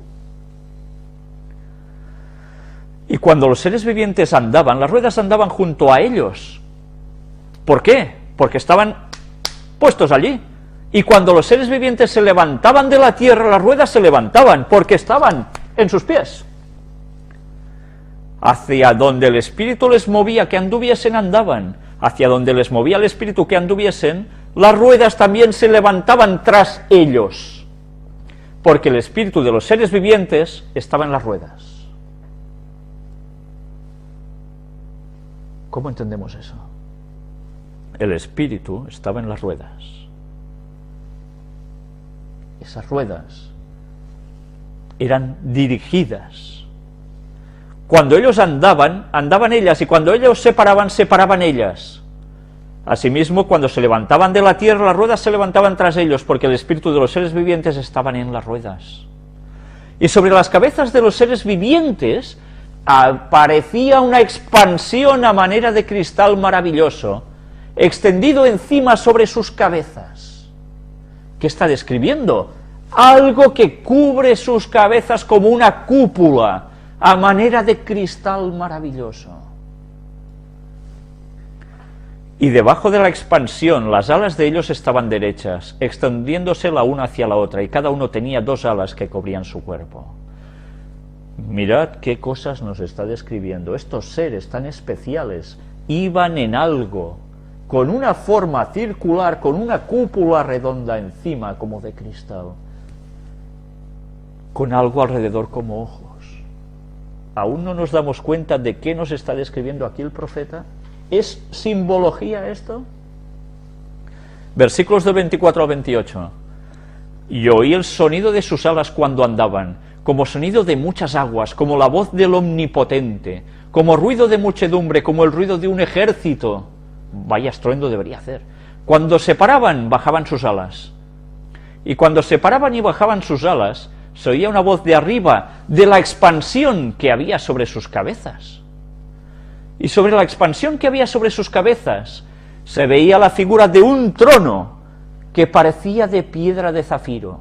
Y cuando los seres vivientes andaban, las ruedas andaban junto a ellos. ¿Por qué? Porque estaban puestos allí. Y cuando los seres vivientes se levantaban de la tierra, las ruedas se levantaban, porque estaban en sus pies. Hacia donde el espíritu les movía que anduviesen, andaban. Hacia donde les movía el espíritu que anduviesen, las ruedas también se levantaban tras ellos. Porque el espíritu de los seres vivientes estaba en las ruedas. ¿Cómo entendemos eso? El espíritu estaba en las ruedas. Esas ruedas eran dirigidas. Cuando ellos andaban, andaban ellas, y cuando ellos se paraban, se paraban ellas. Asimismo, cuando se levantaban de la tierra, las ruedas se levantaban tras ellos, porque el espíritu de los seres vivientes estaban en las ruedas. Y sobre las cabezas de los seres vivientes aparecía una expansión a manera de cristal maravilloso, extendido encima sobre sus cabezas. ¿Qué está describiendo? Algo que cubre sus cabezas como una cúpula, a manera de cristal maravilloso. Y debajo de la expansión, las alas de ellos estaban derechas, extendiéndose la una hacia la otra, y cada uno tenía 2 alas que cubrían su cuerpo. Mirad qué cosas nos está describiendo. Estos seres tan especiales iban en algo, con una forma circular, con una cúpula redonda encima como de cristal, con algo alrededor como ojos. ¿Aún no nos damos cuenta de qué nos está describiendo aquí el profeta? ¿Es simbología esto? Versículos del 24 al 28. Y oí el sonido de sus alas cuando andaban, como sonido de muchas aguas, como la voz del Omnipotente, como ruido de muchedumbre, como el ruido de un ejército. Vaya estruendo debería hacer. Cuando se paraban, bajaban sus alas. Y cuando se paraban y bajaban sus alas, se oía una voz de arriba, de la expansión que había sobre sus cabezas. Y sobre la expansión que había sobre sus cabezas, se veía la figura de un trono que parecía de piedra de zafiro.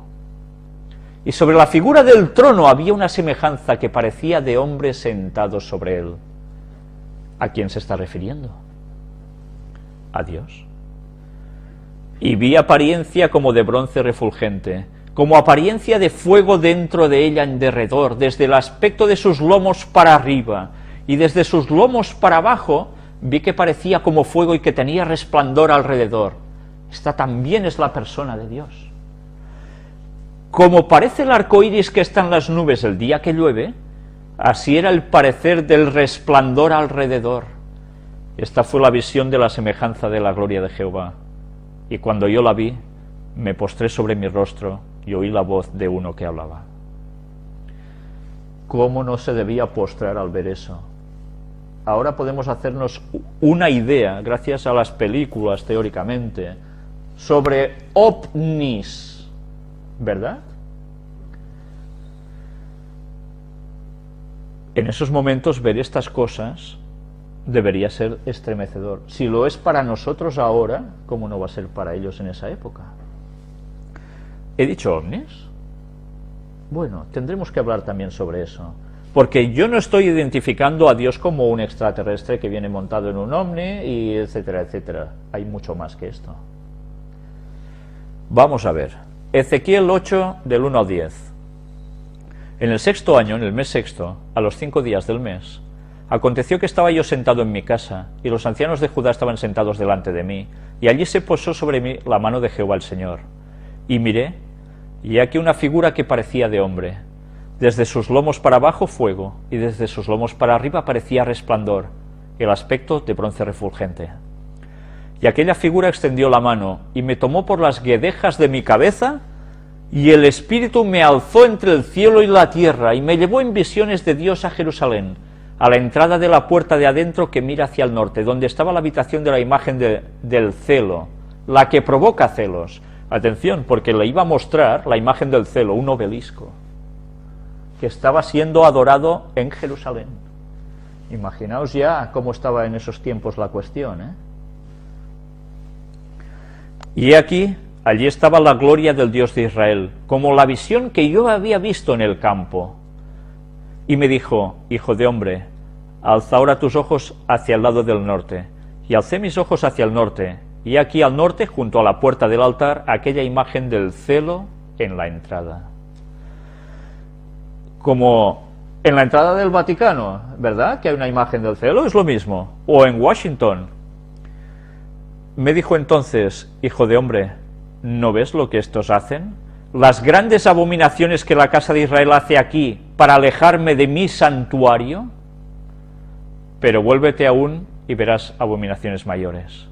Y sobre la figura del trono había una semejanza que parecía de hombre sentado sobre él. ¿A quién se está refiriendo? A Dios. Y vi apariencia como de bronce refulgente, como apariencia de fuego dentro de ella en derredor, desde el aspecto de sus lomos para arriba, y desde sus lomos para abajo vi que parecía como fuego y que tenía resplandor alrededor. Esta también es la persona de Dios. Como parece el arco iris que está en las nubes el día que llueve, así era el parecer del resplandor alrededor. Esta fue la visión de la semejanza de la gloria de Jehová. Y cuando yo la vi, me postré sobre mi rostro y oí la voz de uno que hablaba. ¿Cómo no se debía postrar al ver eso? Ahora podemos hacernos una idea, gracias a las películas teóricamente, sobre ovnis, ¿verdad? En esos momentos ver estas cosas debería ser estremecedor. Si lo es para nosotros ahora, ¿cómo no va a ser para ellos en esa época? ¿He dicho ovnis? Bueno, tendremos que hablar también sobre eso, porque yo no estoy identificando a Dios como un extraterrestre que viene montado en un ovni y etcétera, etcétera. Hay mucho más que esto. Vamos a ver. Ezequiel 8, del 1 al 10. En el 6º año, en el mes 6º, a los 5 días del mes, aconteció que estaba yo sentado en mi casa, y los ancianos de Judá estaban sentados delante de mí, y allí se posó sobre mí la mano de Jehová el Señor. Y miré, y he aquí una figura que parecía de hombre. Desde sus lomos para abajo fuego, y desde sus lomos para arriba parecía resplandor, el aspecto de bronce refulgente. Y aquella figura extendió la mano, y me tomó por las guedejas de mi cabeza, y el Espíritu me alzó entre el cielo y la tierra, y me llevó en visiones de Dios a Jerusalén, a la entrada de la puerta de adentro que mira hacia el norte, donde estaba la habitación de la imagen del celo, la que provoca celos. Atención, porque le iba a mostrar la imagen del celo, un obelisco, que estaba siendo adorado en Jerusalén. Imaginaos ya cómo estaba en esos tiempos la cuestión, ¿eh? Y aquí, allí estaba la gloria del Dios de Israel, como la visión que yo había visto en el campo. Y me dijo, hijo de hombre, alza ahora tus ojos hacia el lado del norte. Y alcé mis ojos hacia el norte, y aquí al norte, junto a la puerta del altar, aquella imagen del celo en la entrada. Como en la entrada del Vaticano, ¿verdad?, que hay una imagen del celo, es lo mismo. O en Washington. Me dijo entonces, hijo de hombre, ¿no ves lo que estos hacen? Las grandes abominaciones que la casa de Israel hace aquí para alejarme de mi santuario. Pero vuélvete aún y verás abominaciones mayores.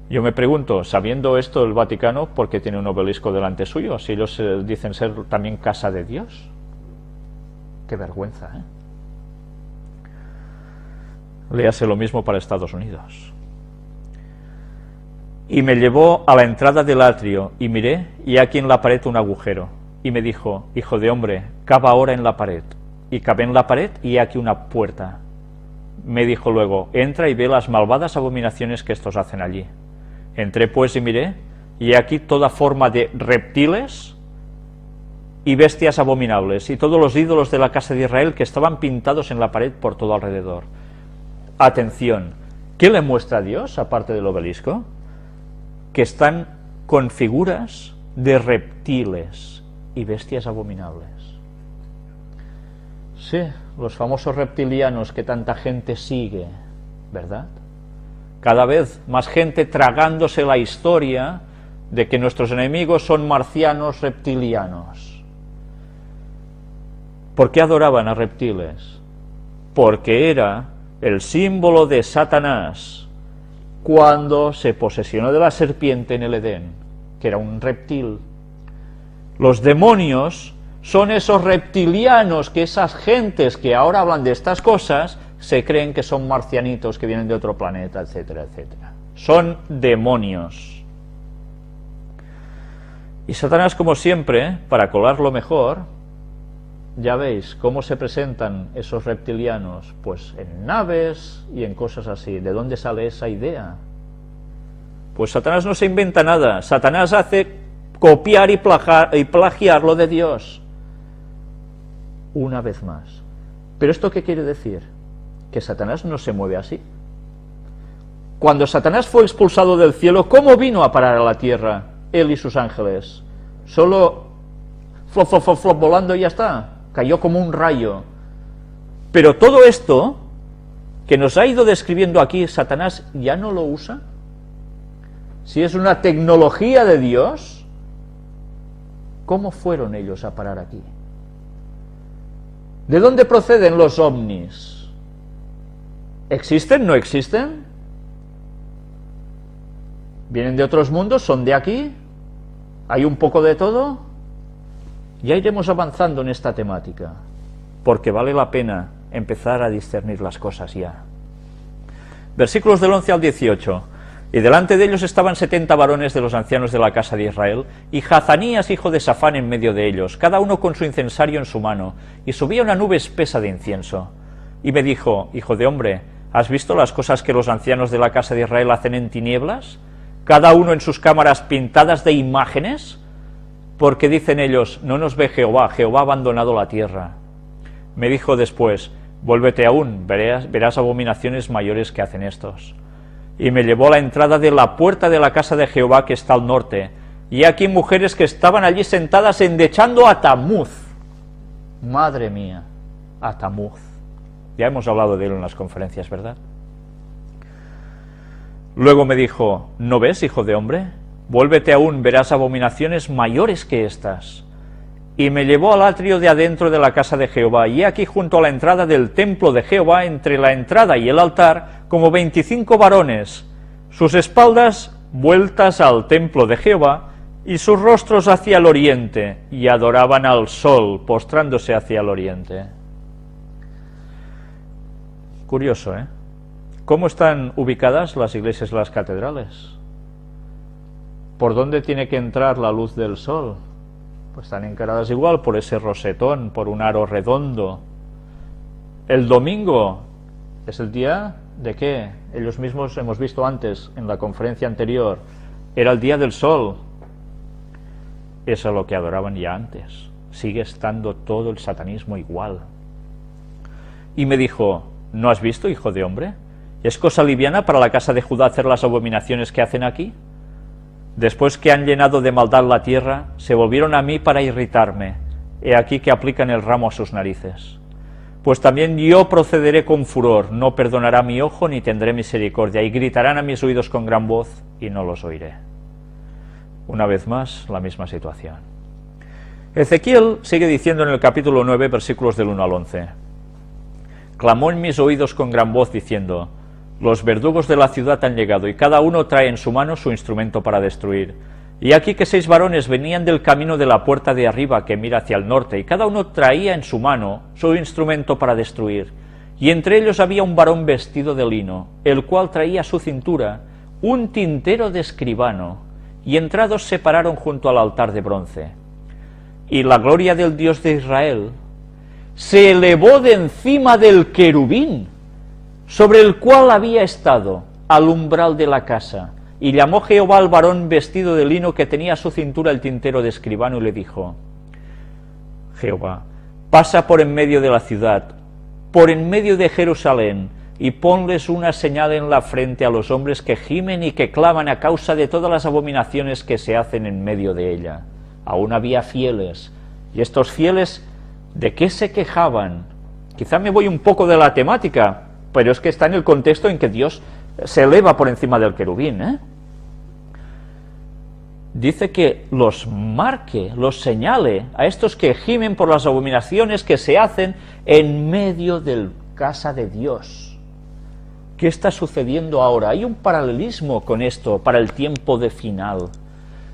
Yo me pregunto, sabiendo esto el Vaticano, ¿por qué tiene un obelisco delante suyo? Si ellos dicen ser también casa de Dios. Qué vergüenza, ¿eh? Léase lo mismo para Estados Unidos. Y me llevó a la entrada del atrio, y miré, y aquí en la pared un agujero. Y me dijo, hijo de hombre, cava ahora en la pared. Y cavé en la pared, y aquí una puerta. Me dijo luego, entra y ve las malvadas abominaciones que estos hacen allí. Entré pues y miré, y aquí toda forma de reptiles y bestias abominables, y todos los ídolos de la casa de Israel que estaban pintados en la pared por todo alrededor. Atención, ¿qué le muestra a Dios, aparte del obelisco? Que están con figuras de reptiles y bestias abominables. Sí, los famosos reptilianos que tanta gente sigue, ¿verdad? Cada vez más gente tragándose la historia de que nuestros enemigos son marcianos reptilianos. ¿Por qué adoraban a reptiles? porque era el símbolo de Satanás cuando se posesionó de la serpiente en el Edén, que era un reptil. Los demonios son esos reptilianos, que esas gentes que ahora hablan de estas cosas se creen que son marcianitos que vienen de otro planeta, etcétera, etcétera. Son demonios. Y Satanás, como siempre, para colarlo mejor, ya veis cómo se presentan esos reptilianos, pues en naves y en cosas así. ¿De dónde sale esa idea? Pues Satanás no se inventa nada. Satanás hace copiar y plagiar lo de Dios. Una vez más. ¿Pero esto qué quiere decir? Que Satanás no se mueve así. Cuando Satanás fue expulsado del cielo, ¿cómo vino a parar a la tierra, él y sus ángeles? Solo flop, flop, flop, flop, volando y ya está. Cayó como un rayo. Pero todo esto que nos ha ido describiendo aquí, Satanás ya no lo usa. Si es una tecnología de Dios, ¿cómo fueron ellos a parar aquí? ¿De dónde proceden los ovnis? ¿Existen? ¿No existen? ¿Vienen de otros mundos? ¿Son de aquí? ¿Hay un poco de todo? Ya iremos avanzando en esta temática, porque vale la pena empezar a discernir las cosas ya. Versículos del 11 al 18. Y delante de ellos estaban 70 varones de los ancianos de la casa de Israel, y Hazanías, hijo de Safán, en medio de ellos, cada uno con su incensario en su mano, y subía una nube espesa de incienso. Y me dijo: hijo de hombre, ¿has visto las cosas que los ancianos de la casa de Israel hacen en tinieblas? Cada uno en sus cámaras pintadas de imágenes, porque dicen ellos: no nos ve Jehová, Jehová ha abandonado la tierra. Me dijo después: vuélvete aún, verás abominaciones mayores que hacen estos. Y me llevó a la entrada de la puerta de la casa de Jehová, que está al norte, y aquí mujeres que estaban allí sentadas endechando a Tamuz. Madre mía, a Tamuz. Ya hemos hablado de él en las conferencias, ¿verdad? Luego me dijo: ¿no ves, hijo de hombre? Vuélvete aún, verás abominaciones mayores que estas. Y me llevó al atrio de adentro de la casa de Jehová, y aquí junto a la entrada del templo de Jehová, entre la entrada y el altar, como 25 varones, sus espaldas vueltas al templo de Jehová, y sus rostros hacia el oriente, y adoraban al sol, postrándose hacia el oriente. Curioso, ¿eh? ¿Cómo están ubicadas las iglesias y las catedrales? ¿Por dónde tiene que entrar la luz del sol? Pues están encaradas igual por ese rosetón, por un aro redondo. El domingo es el día de qué? Ellos mismos hemos visto antes en la conferencia anterior, era el día del sol. Eso es lo que adoraban ya antes. Sigue estando todo el satanismo igual. Y me dijo: ¿no has visto, hijo de hombre? ¿Es cosa liviana para la casa de Judá hacer las abominaciones que hacen aquí? Después que han llenado de maldad la tierra, se volvieron a mí para irritarme. He aquí que aplican el ramo a sus narices. Pues también yo procederé con furor, no perdonará mi ojo ni tendré misericordia, y gritarán a mis oídos con gran voz, y no los oiré. Una vez más, la misma situación. Ezequiel sigue diciendo en el capítulo 9, versículos del 1 al 11. Clamó en mis oídos con gran voz, diciendo: los verdugos de la ciudad han llegado, y cada uno trae en su mano su instrumento para destruir. Y aquí que 6 varones venían del camino de la puerta de arriba que mira hacia el norte, y cada uno traía en su mano su instrumento para destruir. Y entre ellos había un varón vestido de lino, el cual traía a su cintura un tintero de escribano, y entrados se pararon junto al altar de bronce. Y la gloria del Dios de Israel se elevó de encima del querubín, sobre el cual había estado, al umbral de la casa, y llamó Jehová al varón vestido de lino que tenía a su cintura el tintero de escribano, y le dijo: Jehová, pasa por en medio de la ciudad, por en medio de Jerusalén, y ponles una señal en la frente a los hombres que gimen y que claman a causa de todas las abominaciones que se hacen en medio de ella. Aún había fieles, y estos fieles, ¿de qué se quejaban? Quizá me voy un poco de la temática, pero es que está en el contexto en que Dios se eleva por encima del querubín, ¿eh? Dice que los marque, los señale a estos que gimen por las abominaciones que se hacen en medio del casa de Dios. ¿Qué está sucediendo ahora? Hay un paralelismo con esto para el tiempo de final.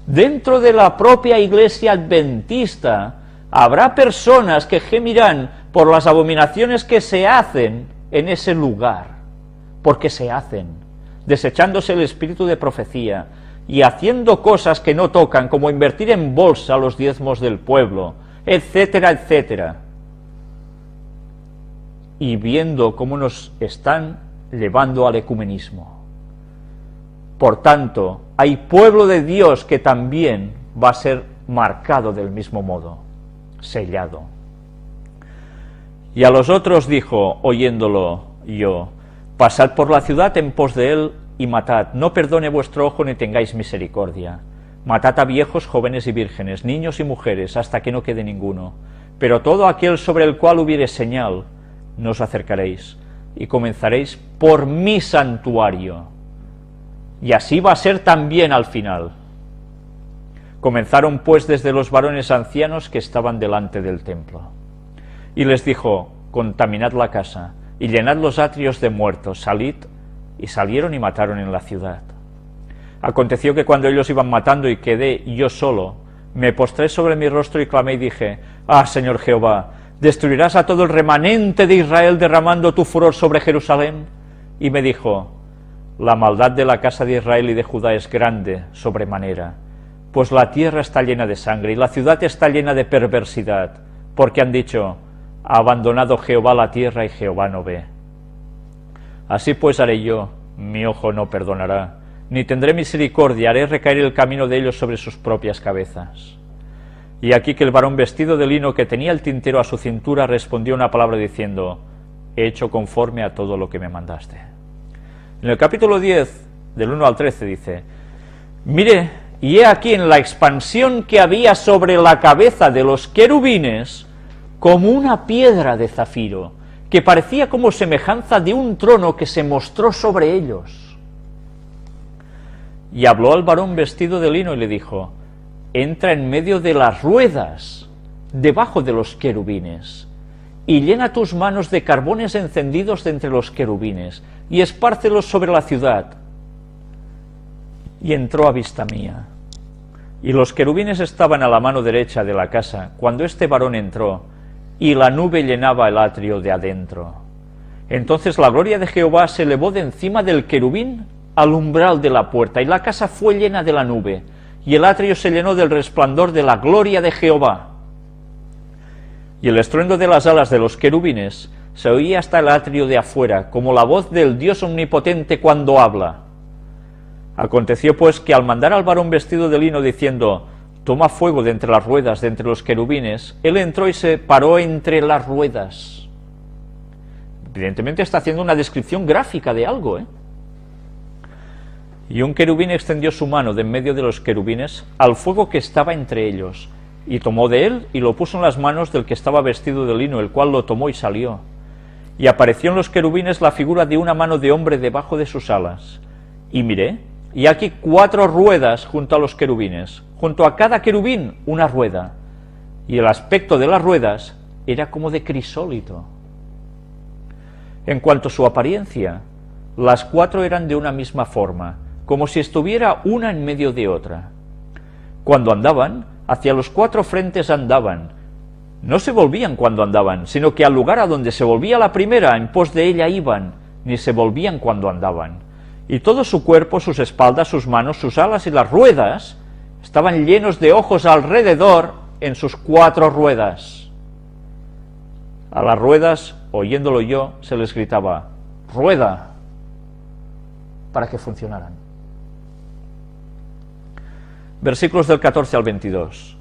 Dentro de la propia iglesia adventista habrá personas que gemirán por las abominaciones que se hacen en ese lugar, porque se hacen, desechándose el espíritu de profecía y haciendo cosas que no tocan, como invertir en bolsa los diezmos del pueblo, etcétera, etcétera. Y viendo cómo nos están llevando al ecumenismo. Por tanto, hay pueblo de Dios que también va a ser marcado del mismo modo, sellado. Y a los otros dijo, oyéndolo yo, pasad por la ciudad en pos de él y matad, no perdone vuestro ojo ni tengáis misericordia. Matad a viejos, jóvenes y vírgenes, niños y mujeres, hasta que no quede ninguno. Pero todo aquel sobre el cual hubiere señal, no os acercaréis, y comenzaréis por mi santuario. Y así va a ser también al final. Comenzaron pues desde los varones ancianos que estaban delante del templo. Y les dijo, contaminad la casa, y llenad los atrios de muertos, salid, y salieron y mataron en la ciudad. Aconteció que cuando ellos iban matando y quedé yo solo, me postré sobre mi rostro y clamé y dije, ah, Señor Jehová, ¿destruirás a todo el remanente de Israel derramando tu furor sobre Jerusalén? Y me dijo, la maldad de la casa de Israel y de Judá es grande sobremanera, pues la tierra está llena de sangre y la ciudad está llena de perversidad, porque han dicho, ha abandonado Jehová la tierra y Jehová no ve. Así pues haré yo, mi ojo no perdonará, ni tendré misericordia, haré recaer el camino de ellos sobre sus propias cabezas. Y aquí que el varón vestido de lino que tenía el tintero a su cintura respondió una palabra diciendo, he hecho conforme a todo lo que me mandaste. En el capítulo 10, del 1 al 13, dice, mire, y he aquí en la expansión que había sobre la cabeza de los querubines, como una piedra de zafiro, que parecía como semejanza de un trono que se mostró sobre ellos. Y habló al varón vestido de lino y le dijo, entra en medio de las ruedas, debajo de los querubines, y llena tus manos de carbones encendidos de entre los querubines, y espárcelos sobre la ciudad. Y entró a vista mía. Y los querubines estaban a la mano derecha de la casa, cuando este varón entró, y la nube llenaba el atrio de adentro. Entonces la gloria de Jehová se elevó de encima del querubín al umbral de la puerta, y la casa fue llena de la nube, y el atrio se llenó del resplandor de la gloria de Jehová. Y el estruendo de las alas de los querubines se oía hasta el atrio de afuera, como la voz del Dios omnipotente cuando habla. Aconteció pues que al mandar al varón vestido de lino diciendo, toma fuego de entre las ruedas de entre los querubines, él entró y se paró entre las ruedas. Evidentemente está haciendo una descripción gráfica de algo, Y un querubín extendió su mano de en medio de los querubines al fuego que estaba entre ellos, y tomó de él y lo puso en las manos del que estaba vestido de lino, el cual lo tomó y salió. Y apareció en los querubines la figura de una mano de hombre debajo de sus alas. Y miré, y aquí 4 ruedas junto a los querubines, junto a cada querubín una rueda, y el aspecto de las ruedas era como de crisólito. En cuanto a su apariencia, las 4 eran de una misma forma, como si estuviera una en medio de otra. Cuando andaban, hacia los 4 frentes andaban. No se volvían cuando andaban, sino que al lugar a donde se volvía la primera, en pos de ella iban, ni se volvían cuando andaban. Y todo su cuerpo, sus espaldas, sus manos, sus alas y las ruedas estaban llenos de ojos alrededor en sus 4 ruedas. A las ruedas, oyéndolo yo, se les gritaba, rueda, para que funcionaran. Versículos del 14 al 22.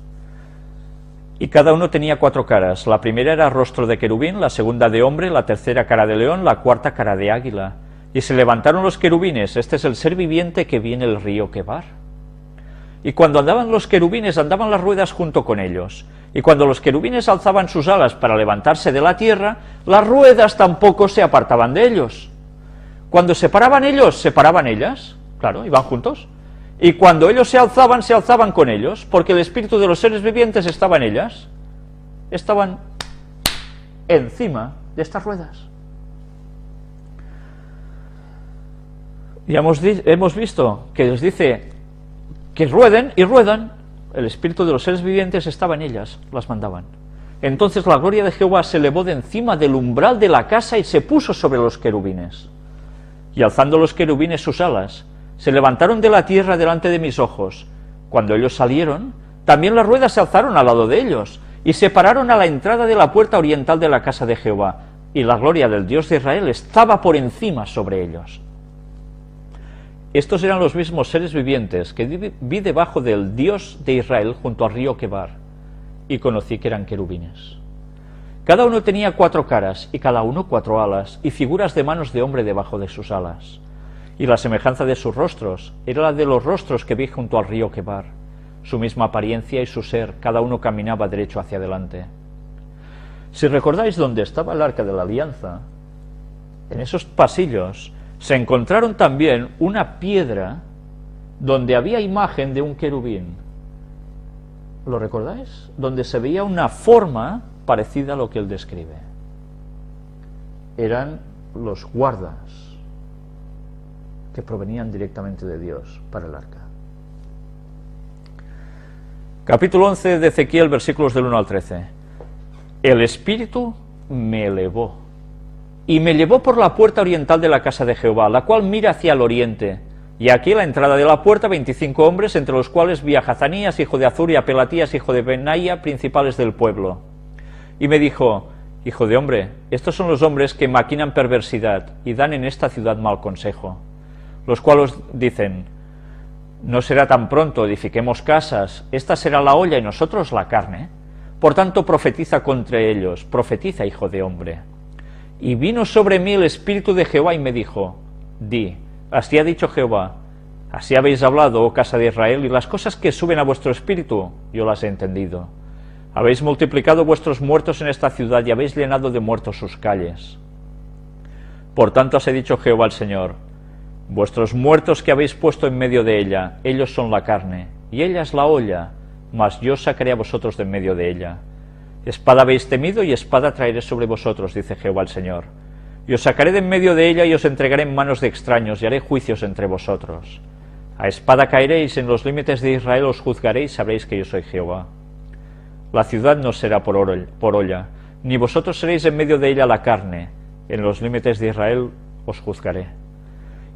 Y cada uno tenía 4 caras. La primera era rostro de querubín, la segunda de hombre, la tercera cara de león, la cuarta cara de águila. Y se levantaron los querubines, este es el ser viviente que viene el río Quebar. Y cuando andaban los querubines, andaban las ruedas junto con ellos. Y cuando los querubines alzaban sus alas para levantarse de la tierra, las ruedas tampoco se apartaban de ellos. Cuando se paraban ellos, se paraban ellas, claro, iban juntos. Y cuando ellos se alzaban con ellos, porque el espíritu de los seres vivientes estaba en ellas, estaban encima de estas ruedas. Ya hemos visto que les dice que rueden y ruedan, el espíritu de los seres vivientes estaba en ellas, las mandaban. Entonces la gloria de Jehová se elevó de encima del umbral de la casa y se puso sobre los querubines. Y alzando los querubines sus alas, se levantaron de la tierra delante de mis ojos. Cuando ellos salieron, también las ruedas se alzaron al lado de ellos, y se pararon a la entrada de la puerta oriental de la casa de Jehová, y la gloria del Dios de Israel estaba por encima sobre ellos. Estos eran los mismos seres vivientes que vi debajo del Dios de Israel junto al río Quebar, y conocí que eran querubines. Cada uno tenía 4 caras, y cada uno 4 alas, y figuras de manos de hombre debajo de sus alas. Y la semejanza de sus rostros era la de los rostros que vi junto al río Quebar. Su misma apariencia y su ser, cada uno caminaba derecho hacia adelante. Si recordáis dónde estaba el arca de la alianza, en esos pasillos se encontraron también una piedra donde había imagen de un querubín. ¿Lo recordáis? Donde se veía una forma parecida a lo que él describe. Eran los guardas que provenían directamente de Dios para el arca. Capítulo 11 de Ezequiel, versículos del 1 al 13. El Espíritu me elevó y me llevó por la puerta oriental de la casa de Jehová, la cual mira hacia el oriente. Y aquí a la entrada de la puerta 25 hombres, entre los cuales vi a Hazanías, hijo de Azur, y a Pelatías, hijo de Benaía, principales del pueblo. Y me dijo: hijo de hombre, estos son los hombres que maquinan perversidad y dan en esta ciudad mal consejo, los cuales dicen: no será tan pronto, edifiquemos casas, esta será la olla y nosotros la carne. Por tanto profetiza contra ellos, profetiza, hijo de hombre. Y vino sobre mí el Espíritu de Jehová y me dijo: di, así ha dicho Jehová, así habéis hablado, oh casa de Israel, y las cosas que suben a vuestro espíritu, yo las he entendido. Habéis multiplicado vuestros muertos en esta ciudad y habéis llenado de muertos sus calles. Por tanto así ha dicho Jehová el Señor: vuestros muertos que habéis puesto en medio de ella, ellos son la carne, y ella es la olla, mas yo sacaré a vosotros de en medio de ella. Espada habéis temido, y espada traeré sobre vosotros, dice Jehová el Señor. Y os sacaré de en medio de ella, y os entregaré en manos de extraños, y haré juicios entre vosotros. A espada caeréis, en los límites de Israel os juzgaréis, sabréis que yo soy Jehová. La ciudad no será por olla, ni vosotros seréis en medio de ella la carne, en los límites de Israel os juzgaré.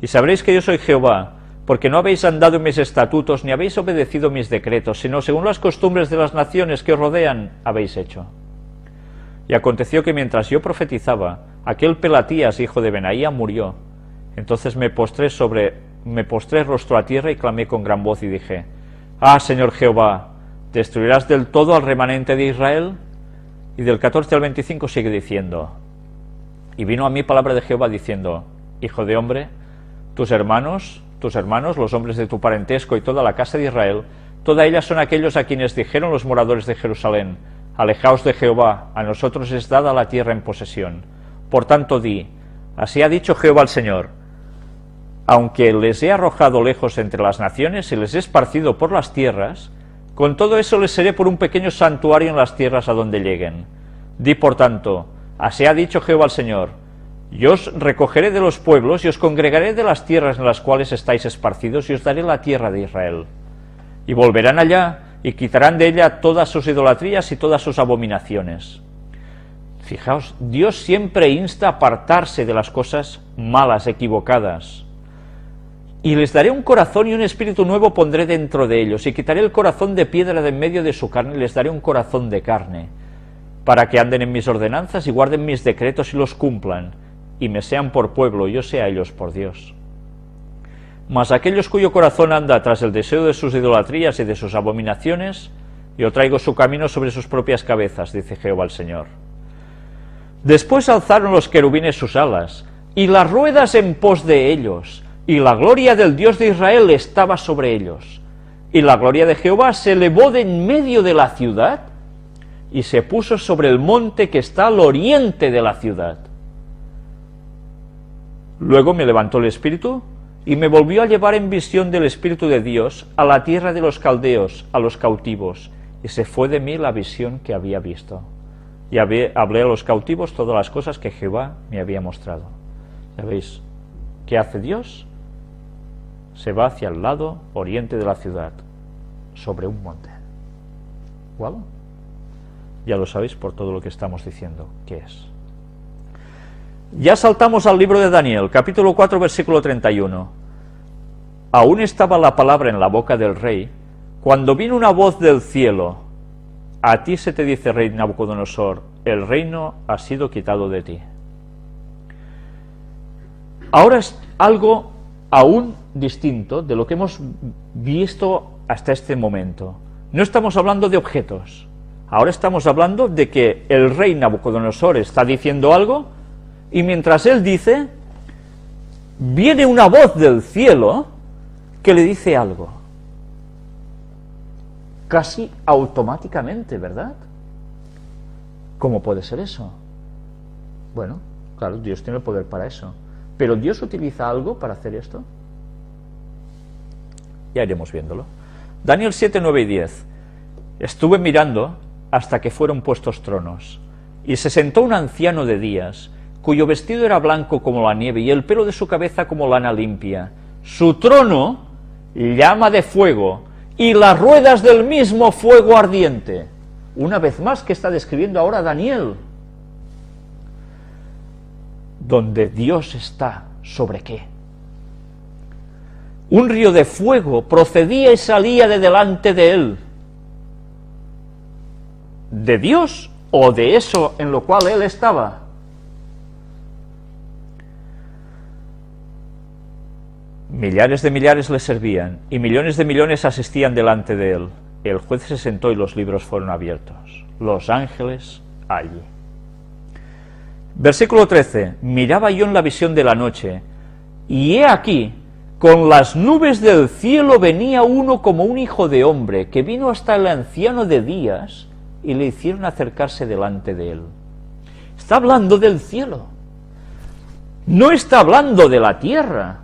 Y sabréis que yo soy Jehová, porque no habéis andado en mis estatutos, ni habéis obedecido mis decretos, sino según las costumbres de las naciones que os rodean habéis hecho. Y aconteció que mientras yo profetizaba, aquel Pelatías, hijo de Benaía, murió. Entonces me postré rostro a tierra y clamé con gran voz y dije: ah, Señor Jehová, ¿destruirás del todo al remanente de Israel? Y del 14 al 25 sigue diciendo: y vino a mí palabra de Jehová diciendo: hijo de hombre, tus hermanos, los hombres de tu parentesco y toda la casa de Israel, toda ella son aquellos a quienes dijeron los moradores de Jerusalén: alejaos de Jehová, a nosotros es dada la tierra en posesión. Por tanto di: así ha dicho Jehová el Señor, aunque les he arrojado lejos entre las naciones y les he esparcido por las tierras, con todo eso les seré por un pequeño santuario en las tierras a donde lleguen. Di por tanto: así ha dicho Jehová el Señor, yo os recogeré de los pueblos y os congregaré de las tierras en las cuales estáis esparcidos y os daré la tierra de Israel. Y volverán allá y quitarán de ella todas sus idolatrías y todas sus abominaciones. Fijaos, Dios siempre insta a apartarse de las cosas malas, equivocadas. Y les daré un corazón y un espíritu nuevo pondré dentro de ellos, y quitaré el corazón de piedra de en medio de su carne y les daré un corazón de carne, para que anden en mis ordenanzas y guarden mis decretos y los cumplan, y me sean por pueblo, y yo sea a ellos por Dios. Mas aquellos cuyo corazón anda tras el deseo de sus idolatrías y de sus abominaciones, yo traigo su camino sobre sus propias cabezas, dice Jehová el Señor. Después alzaron los querubines sus alas, y las ruedas en pos de ellos, y la gloria del Dios de Israel estaba sobre ellos. Y la gloria de Jehová se elevó de en medio de la ciudad, y se puso sobre el monte que está al oriente de la ciudad. Luego me levantó el Espíritu, y me volvió a llevar en visión del Espíritu de Dios a la tierra de los caldeos, a los cautivos, y se fue de mí la visión que había visto. Y hablé a los cautivos todas las cosas que Jehová me había mostrado. ¿Ya veis qué hace Dios? se va hacia el lado oriente de la ciudad, sobre un monte. ¿Guau? Ya lo sabéis por todo lo que estamos diciendo, ¿qué es? Ya saltamos al libro de Daniel, capítulo 4, versículo 31. Aún estaba la palabra en la boca del rey, cuando vino una voz del cielo: a ti se te dice, rey Nabucodonosor, el reino ha sido quitado de ti. Ahora es algo aún distinto de lo que hemos visto hasta este momento. No estamos hablando de objetos, ahora estamos hablando de que el rey Nabucodonosor está diciendo algo, y mientras él dice, viene una voz del cielo que le dice algo. Casi automáticamente, ¿verdad? ¿Cómo puede ser eso? Bueno, claro, Dios tiene el poder para eso. ¿Pero Dios utiliza algo para hacer esto? Ya iremos viéndolo. Daniel 7, 9 y 10. Estuve mirando hasta que fueron puestos tronos, y se sentó un anciano de días, cuyo vestido era blanco como la nieve, y el pelo de su cabeza como lana limpia. Su trono, llama de fuego, y las ruedas del mismo fuego ardiente. Una vez más, que está describiendo ahora Daniel. Donde Dios está, ¿sobre qué? Un río de fuego procedía y salía de delante de él. ¿De Dios o de eso en lo cual él estaba? Millares de millares le servían, y millones de millones asistían delante de él. El juez se sentó y los libros fueron abiertos. Los ángeles allí. Versículo 13. Miraba yo en la visión de la noche, y he aquí, con las nubes del cielo venía uno como un hijo de hombre, que vino hasta el anciano de días, y le hicieron acercarse delante de él. Está hablando del cielo. No está hablando de la tierra.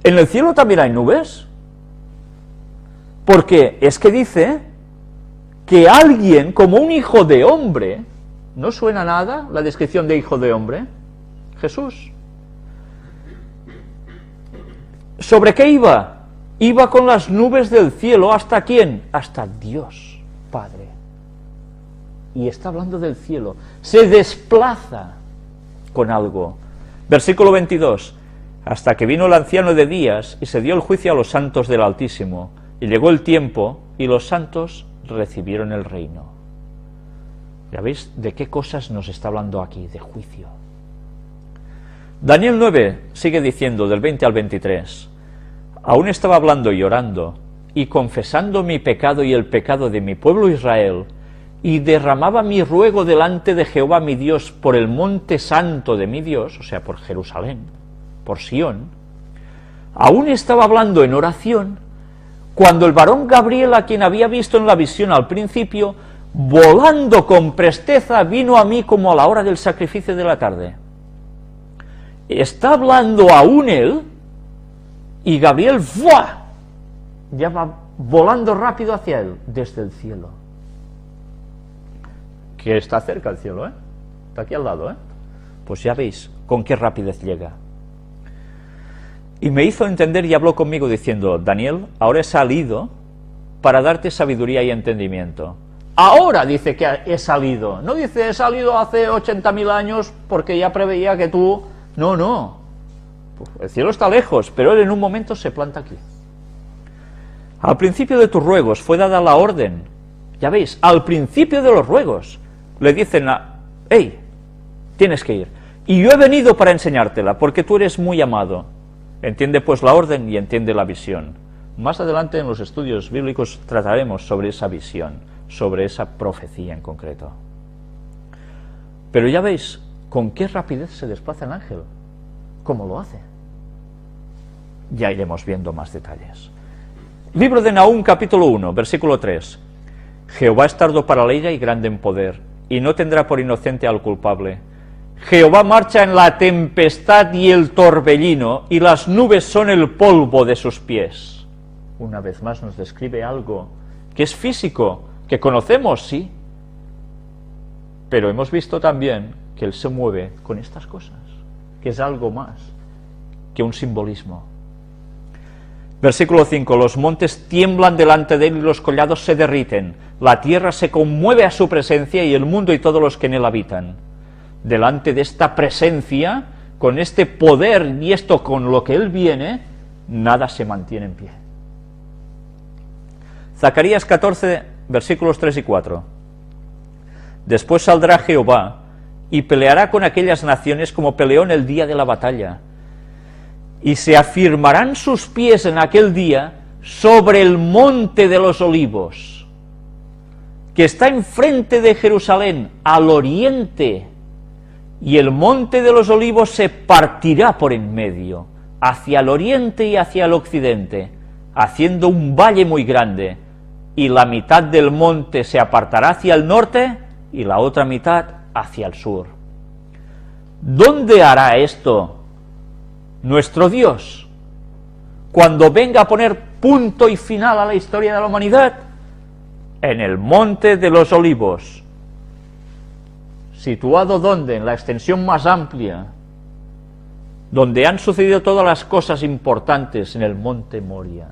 ¿En el cielo también hay nubes? Porque es que dice que alguien como un hijo de hombre, ¿no suena nada la descripción de hijo de hombre? Jesús. ¿Sobre qué iba? Iba con las nubes del cielo. ¿Hasta quién? Hasta Dios Padre. Y está hablando del cielo. Se desplaza con algo. Versículo 22. Hasta que vino el anciano de días y se dio el juicio a los santos del Altísimo, y llegó el tiempo, y los santos recibieron el reino. ¿Ya veis de qué cosas nos está hablando aquí? De juicio. Daniel 9 sigue diciendo, del 20 al 23, aún estaba hablando y orando, y confesando mi pecado y el pecado de mi pueblo Israel, y derramaba mi ruego delante de Jehová mi Dios por el monte santo de mi Dios, o sea, por Jerusalén, por Sión. Aún estaba hablando en oración, cuando el varón Gabriel, a quien había visto en la visión al principio, volando con presteza, vino a mí como a la hora del sacrificio de la tarde. Está hablando aún él, y Gabriel, ¡fua!, ya va volando rápido hacia él, desde el cielo. Que está cerca el cielo, ¿eh? Está aquí al lado, ¿eh? Pues ya veis con qué rapidez llega. Y me hizo entender y habló conmigo diciendo, Daniel, ahora he salido para darte sabiduría y entendimiento. Ahora dice que he salido, no dice he salido hace 80.000 años porque ya preveía que tú... No. El cielo está lejos, pero él en un momento se planta aquí. Al principio de tus ruegos fue dada la orden. Ya veis, al principio de los ruegos le dicen, hey, tienes que ir. Y yo he venido para enseñártela, porque tú eres muy amado. Entiende pues la orden y entiende la visión. Más adelante en los estudios bíblicos trataremos sobre esa visión, sobre esa profecía en concreto. Pero ya veis con qué rapidez se desplaza el ángel, cómo lo hace. Ya iremos viendo más detalles. Libro de Nahum, capítulo 1, versículo 3. Jehová es tardo para la ira y grande en poder, y no tendrá por inocente al culpable. Jehová marcha en la tempestad y el torbellino, y las nubes son el polvo de sus pies. Una vez más nos describe algo que es físico, que conocemos, sí, pero hemos visto también que él se mueve con estas cosas, que es algo más que un simbolismo. Versículo 5, los montes tiemblan delante de él y los collados se derriten, la tierra se conmueve a su presencia y el mundo y todos los que en él habitan. Delante de esta presencia, con este poder y esto con lo que él viene, nada se mantiene en pie. Zacarías 14, versículos 3 y 4. Después saldrá Jehová y peleará con aquellas naciones como peleó en el día de la batalla, y se afirmarán sus pies en aquel día sobre el monte de los olivos, que está enfrente de Jerusalén, al oriente, y el monte de los olivos se partirá por en medio, hacia el oriente y hacia el occidente, haciendo un valle muy grande, y la mitad del monte se apartará hacia el norte, y la otra mitad hacia el sur. ¿Dónde hará esto nuestro Dios? Cuando venga a poner punto y final a la historia de la humanidad, en el monte de los olivos. ¿Situado dónde? En la extensión más amplia, donde han sucedido todas las cosas importantes, en el monte Moria.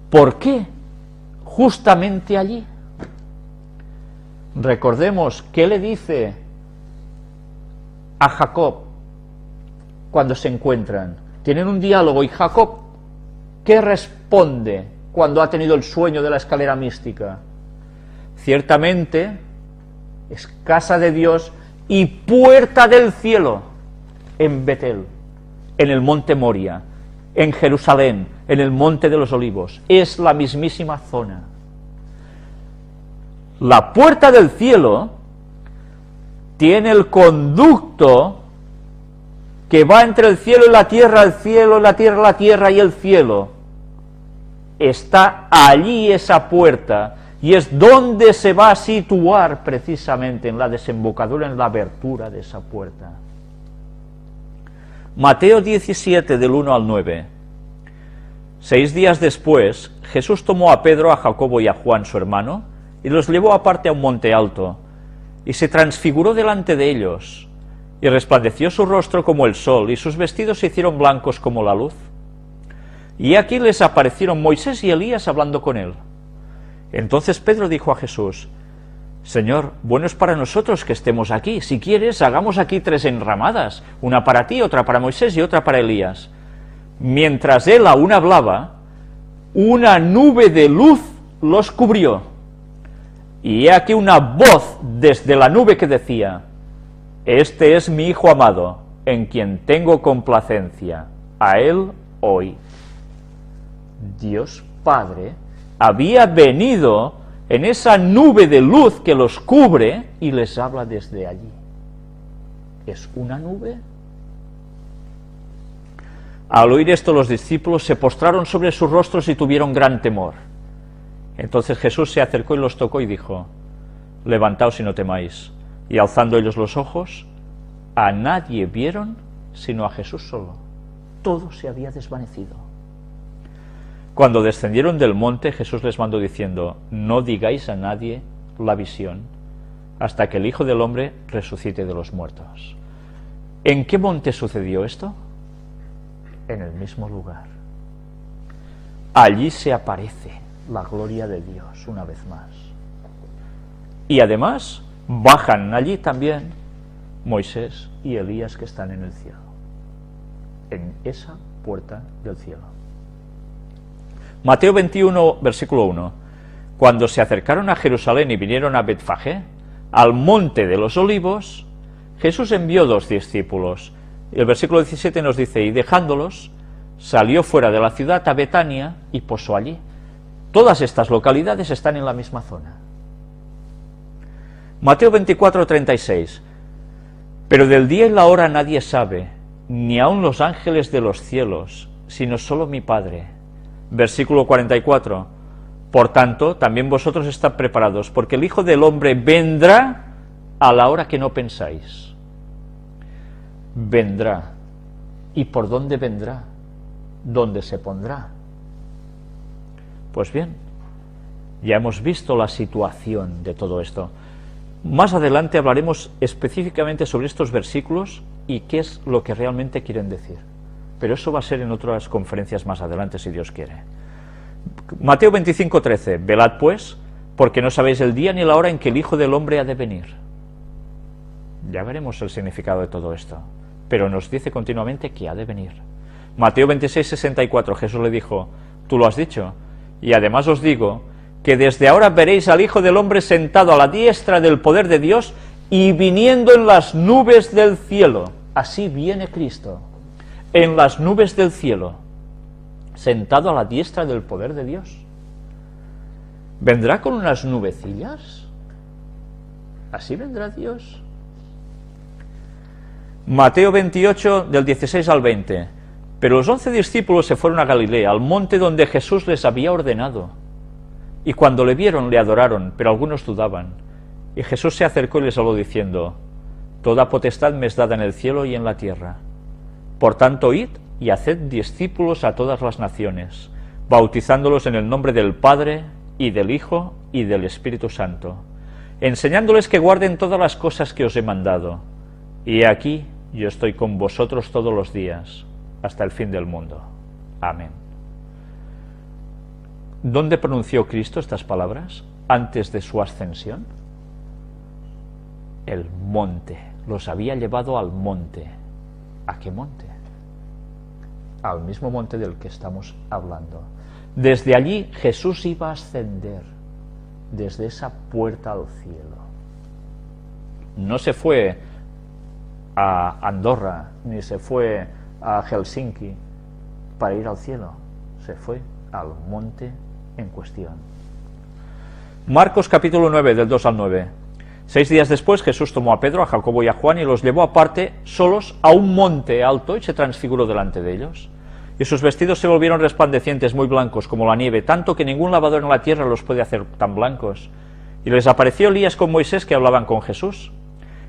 ¿Por qué justamente allí? Recordemos qué le dice a Jacob cuando se encuentran. Tienen un diálogo y Jacob, ¿qué responde cuando ha tenido el sueño de la escalera mística? Ciertamente es casa de Dios y puerta del cielo en Betel, en el monte Moria, en Jerusalén, en el monte de los olivos. Es la mismísima zona. La puerta del cielo tiene el conducto que va entre el cielo y la tierra, el cielo, la tierra y el cielo. Está allí esa puerta, y es donde se va a situar precisamente, en la desembocadura, en la abertura de esa puerta. Mateo 17, del 1 al 9. 6 días después, Jesús tomó a Pedro, a Jacobo y a Juan, su hermano, y los llevó aparte a un monte alto, y se transfiguró delante de ellos, y resplandeció su rostro como el sol, y sus vestidos se hicieron blancos como la luz. Y aquí les aparecieron Moisés y Elías hablando con él. Entonces Pedro dijo a Jesús: Señor, bueno es para nosotros que estemos aquí. Si quieres, hagamos aquí 3 enramadas, una para ti, otra para Moisés y otra para Elías. Mientras él aún hablaba, una nube de luz los cubrió. Y he aquí una voz desde la nube que decía: Este es mi Hijo amado, en quien tengo complacencia. A él oíd. Dios Padre había venido en esa nube de luz que los cubre y les habla desde allí. ¿Es una nube? Al oír esto, los discípulos se postraron sobre sus rostros y tuvieron gran temor. Entonces Jesús se acercó y los tocó y dijo: Levantaos y no temáis. Y alzando ellos los ojos, a nadie vieron sino a Jesús solo. Todo se había desvanecido. Cuando descendieron del monte, Jesús les mandó diciendo: No digáis a nadie la visión, hasta que el Hijo del Hombre resucite de los muertos. ¿En qué monte sucedió esto? En el mismo lugar. Allí se aparece la gloria de Dios una vez más. Y además bajan allí también Moisés y Elías, que están en el cielo, en esa puerta del cielo. Mateo 21, versículo 1. Cuando se acercaron a Jerusalén y vinieron a Betfagé, al monte de los olivos, Jesús envió 2 discípulos. El versículo 17 nos dice: y dejándolos, salió fuera de la ciudad a Betania y posó allí. Todas estas localidades están en la misma zona. Mateo 24, 36. Pero del día y la hora nadie sabe, ni aun los ángeles de los cielos, sino solo mi Padre. Versículo 44. Por tanto, también vosotros estad preparados, porque el Hijo del Hombre vendrá a la hora que no pensáis. Vendrá. ¿Y por dónde vendrá? ¿Dónde se pondrá? Pues bien, ya hemos visto la situación de todo esto. Más adelante hablaremos específicamente sobre estos versículos y qué es lo que realmente quieren decir. pero eso va a ser en otras conferencias más adelante, si Dios quiere. Mateo 25:13, velad pues, porque no sabéis el día ni la hora en que el Hijo del Hombre ha de venir. Ya veremos el significado de todo esto, pero nos dice continuamente que ha de venir. Mateo 26:64, Jesús le dijo, tú lo has dicho, y además os digo que desde ahora veréis al Hijo del Hombre sentado a la diestra del poder de Dios y viniendo en las nubes del cielo. Así viene Cristo, en las nubes del cielo, sentado a la diestra del poder de Dios. ¿Vendrá con unas nubecillas? ¿Así vendrá Dios? Mateo 28, del 16 al 20. Pero los 11 discípulos se fueron a Galilea, al monte donde Jesús les había ordenado. Y cuando le vieron, le adoraron, pero algunos dudaban. Y Jesús se acercó y les habló diciendo, toda potestad me es dada en el cielo y en la tierra. Por tanto, id y haced discípulos a todas las naciones, bautizándolos en el nombre del Padre, y del Hijo, y del Espíritu Santo, enseñándoles que guarden todas las cosas que os he mandado. Y aquí yo estoy con vosotros todos los días, hasta el fin del mundo. Amén. ¿Dónde pronunció Cristo estas palabras antes de su ascensión? El monte. Los había llevado al monte. ¿A qué monte? Al mismo monte del que estamos hablando. Desde allí Jesús iba a ascender, desde esa puerta al cielo. No se fue a Andorra, ni se fue a Helsinki para ir al cielo, se fue al monte en cuestión. Marcos capítulo 9, del 2 al 9. 6 días después Jesús tomó a Pedro, a Jacobo y a Juan y los llevó aparte, solos, a un monte alto y se transfiguró delante de ellos. Y sus vestidos se volvieron resplandecientes, muy blancos como la nieve, tanto que ningún lavador en la tierra los puede hacer tan blancos. Y les apareció Elías con Moisés, que hablaban con Jesús.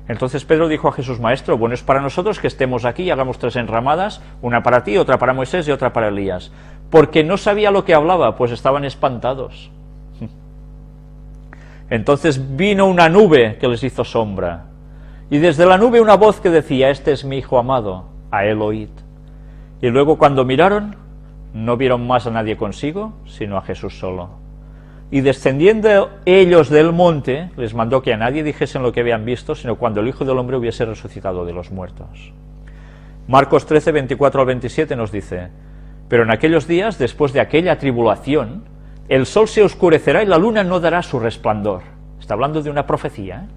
Entonces Pedro dijo a Jesús, Maestro, bueno es para nosotros que estemos aquí y hagamos 3 enramadas, una para ti, otra para Moisés y otra para Elías. Porque no sabía lo que hablaba, pues estaban espantados. Entonces vino una nube que les hizo sombra, y desde la nube una voz que decía, este es mi Hijo amado, a él oíd. Y luego cuando miraron, no vieron más a nadie consigo, sino a Jesús solo. Y descendiendo ellos del monte, les mandó que a nadie dijesen lo que habían visto, sino cuando el Hijo del Hombre hubiese resucitado de los muertos. Marcos 13, 24 al 27 nos dice, pero en aquellos días, después de aquella tribulación, el sol se oscurecerá y la luna no dará su resplandor. Está hablando de una profecía, ¿eh?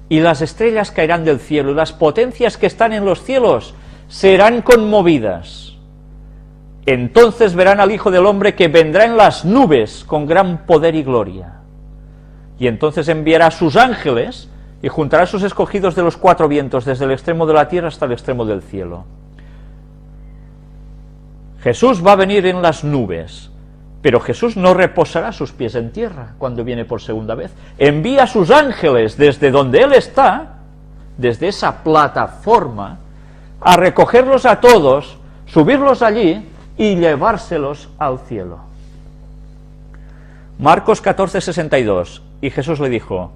Y las estrellas caerán del cielo, y las potencias que están en los cielos serán conmovidas. Entonces verán al Hijo del Hombre que vendrá en las nubes con gran poder y gloria. Y entonces enviará a sus ángeles y juntará a sus escogidos de los 4 vientos, desde el extremo de la tierra hasta el extremo del cielo. Jesús va a venir en las nubes, pero Jesús no reposará sus pies en tierra cuando viene por segunda vez. Envía a sus ángeles desde donde Él está, desde esa plataforma, a recogerlos a todos, subirlos allí y llevárselos al cielo. Marcos 14, 62. Y Jesús le dijo,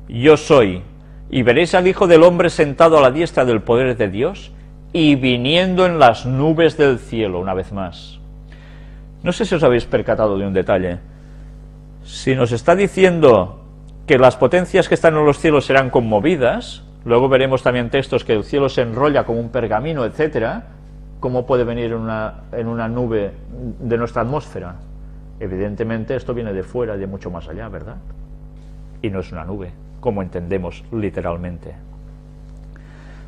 yo soy, y veréis al Hijo del Hombre sentado a la diestra del poder de Dios, y viniendo en las nubes del cielo, una vez más. No sé si os habéis percatado de un detalle. Si nos está diciendo que las potencias que están en los cielos serán conmovidas, luego veremos también textos que el cielo se enrolla como un pergamino, etcétera. ¿Cómo puede venir en una nube de nuestra atmósfera? Evidentemente esto viene de fuera, de mucho más allá, ¿verdad? Y no es una nube, como entendemos literalmente.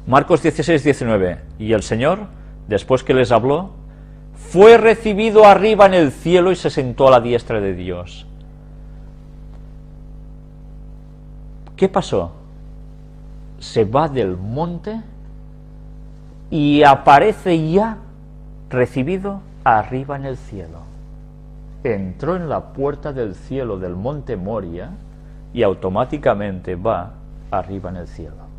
Marcos 16, 19. Y el Señor, después que les habló, fue recibido arriba en el cielo y se sentó a la diestra de Dios. ¿Qué pasó? Se va del monte y aparece ya recibido arriba en el cielo. Entró en la puerta del cielo del monte Moria y automáticamente va arriba en el cielo.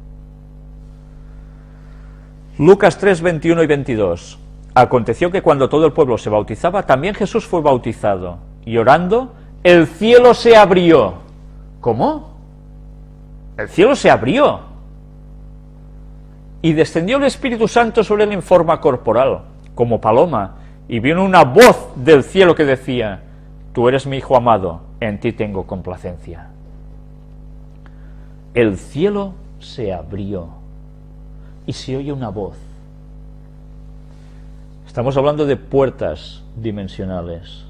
Lucas 3, 21 y 22. Aconteció que cuando todo el pueblo se bautizaba, también Jesús fue bautizado, y orando, el cielo se abrió. ¿Cómo? El cielo se abrió. Y descendió el Espíritu Santo sobre él en forma corporal, como paloma, y vino una voz del cielo que decía: tú eres mi Hijo amado, en ti tengo complacencia. El cielo se abrió y se oye una voz. Estamos hablando de puertas dimensionales,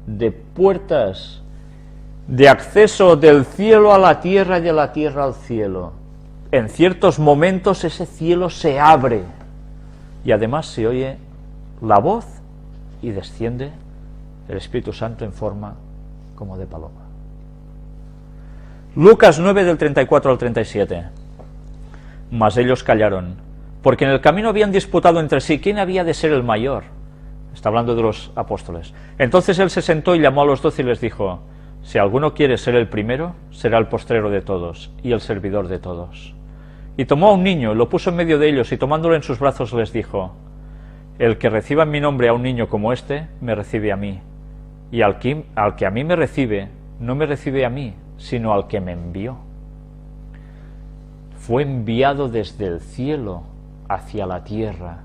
de puertas de acceso del cielo a la tierra y de la tierra al cielo. En ciertos momentos ese cielo se abre y además se oye la voz y desciende el Espíritu Santo en forma como de paloma. Lucas 9 del 34 al 37. Mas ellos callaron, porque en el camino habían disputado entre sí quién había de ser el mayor. Está hablando de los apóstoles. Entonces él se sentó y llamó a los 12 y les dijo: si alguno quiere ser el primero, será el postrero de todos y el servidor de todos. Y tomó a un niño, lo puso en medio de ellos, y tomándolo en sus brazos les dijo: el que reciba en mi nombre a un niño como este, me recibe a mí, y al que a mí me recibe, no me recibe a mí, sino al que me envió. Fue enviado desde el cielo hacia la tierra.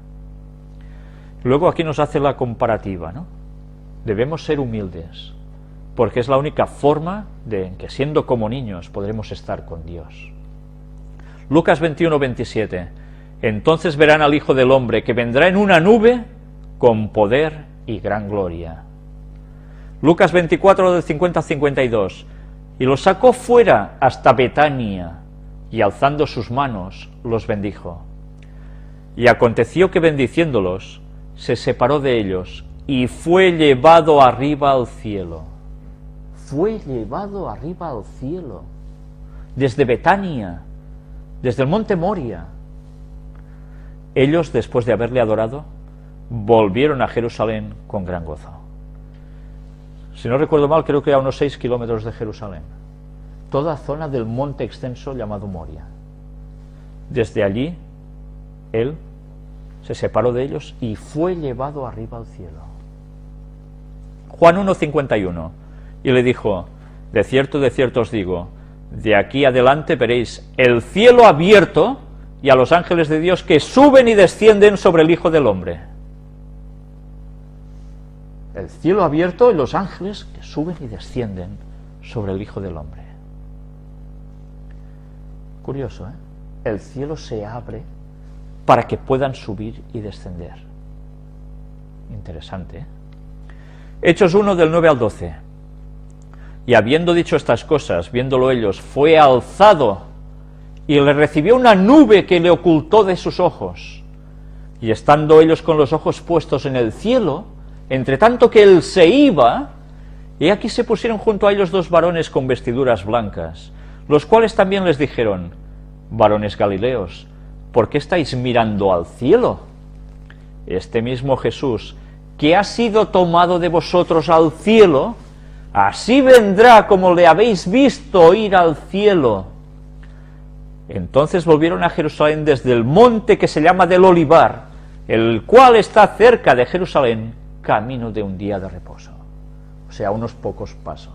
Luego aquí nos hace la comparativa, ¿no? Debemos ser humildes, porque es la única forma de en que, siendo como niños, podremos estar con Dios. Lucas 21, 27. Entonces verán al Hijo del Hombre, que vendrá en una nube con poder y gran gloria. Lucas 24, del 50 al 52. Y los sacó fuera hasta Betania, y alzando sus manos, los bendijo. Y aconteció que, bendiciéndolos, se separó de ellos, y fue llevado arriba al cielo. Fue llevado arriba al cielo, desde Betania, desde el monte Moria. Ellos, después de haberle adorado, volvieron a Jerusalén con gran gozo. Si no recuerdo mal, creo que a unos 6 kilómetros de Jerusalén, toda zona del monte extenso llamado Moria. Desde allí, él se separó de ellos y fue llevado arriba al cielo. Juan 1:51, y le dijo: de cierto os digo, de aquí adelante veréis el cielo abierto y a los ángeles de Dios que suben y descienden sobre el Hijo del Hombre. El cielo abierto y los ángeles que suben y descienden sobre el Hijo del Hombre. Curioso, ¿eh? El cielo se abre para que puedan subir y descender. Interesante, ¿eh? Hechos 1 del 9 al 12. Y habiendo dicho estas cosas, viéndolo ellos, fue alzado y le recibió una nube que le ocultó de sus ojos. Y estando ellos con los ojos puestos en el cielo, entre tanto que él se iba, y aquí se pusieron junto a ellos 2 varones con vestiduras blancas, los cuales también les dijeron: varones Galileos, ¿por qué estáis mirando al cielo? Este mismo Jesús, que ha sido tomado de vosotros al cielo, así vendrá como le habéis visto ir al cielo. Entonces volvieron a Jerusalén desde el monte que se llama del Olivar, el cual está cerca de Jerusalén, camino de un día de reposo, o sea, unos pocos pasos.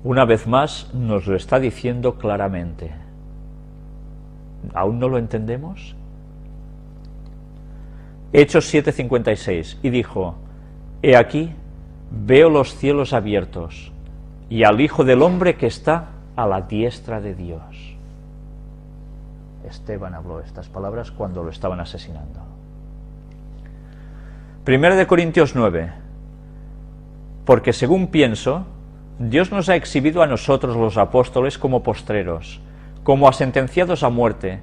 Una vez más nos lo está diciendo claramente. ¿Aún no lo entendemos? Hechos 7:56, y dijo: he aquí, veo los cielos abiertos, y al Hijo del Hombre que está a la diestra de Dios. Esteban habló estas palabras cuando lo estaban asesinando. 1 Corintios 9. Porque según pienso, Dios nos ha exhibido a nosotros los apóstoles como postreros, como a sentenciados a muerte,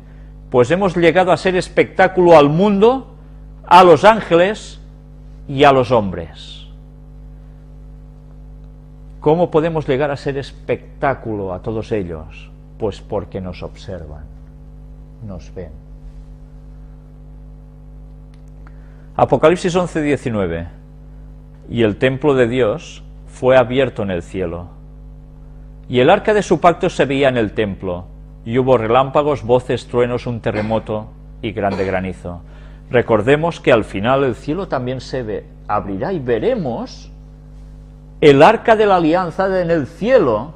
pues hemos llegado a ser espectáculo al mundo, a los ángeles y a los hombres. ¿Cómo podemos llegar a ser espectáculo a todos ellos? Pues porque nos observan, nos ven. Apocalipsis 11:19. Y el templo de Dios fue abierto en el cielo, y el arca de su pacto se veía en el templo, y hubo relámpagos, voces, truenos, un terremoto y grande granizo. Recordemos que al final el cielo también se abrirá y veremos el arca de la alianza en el cielo,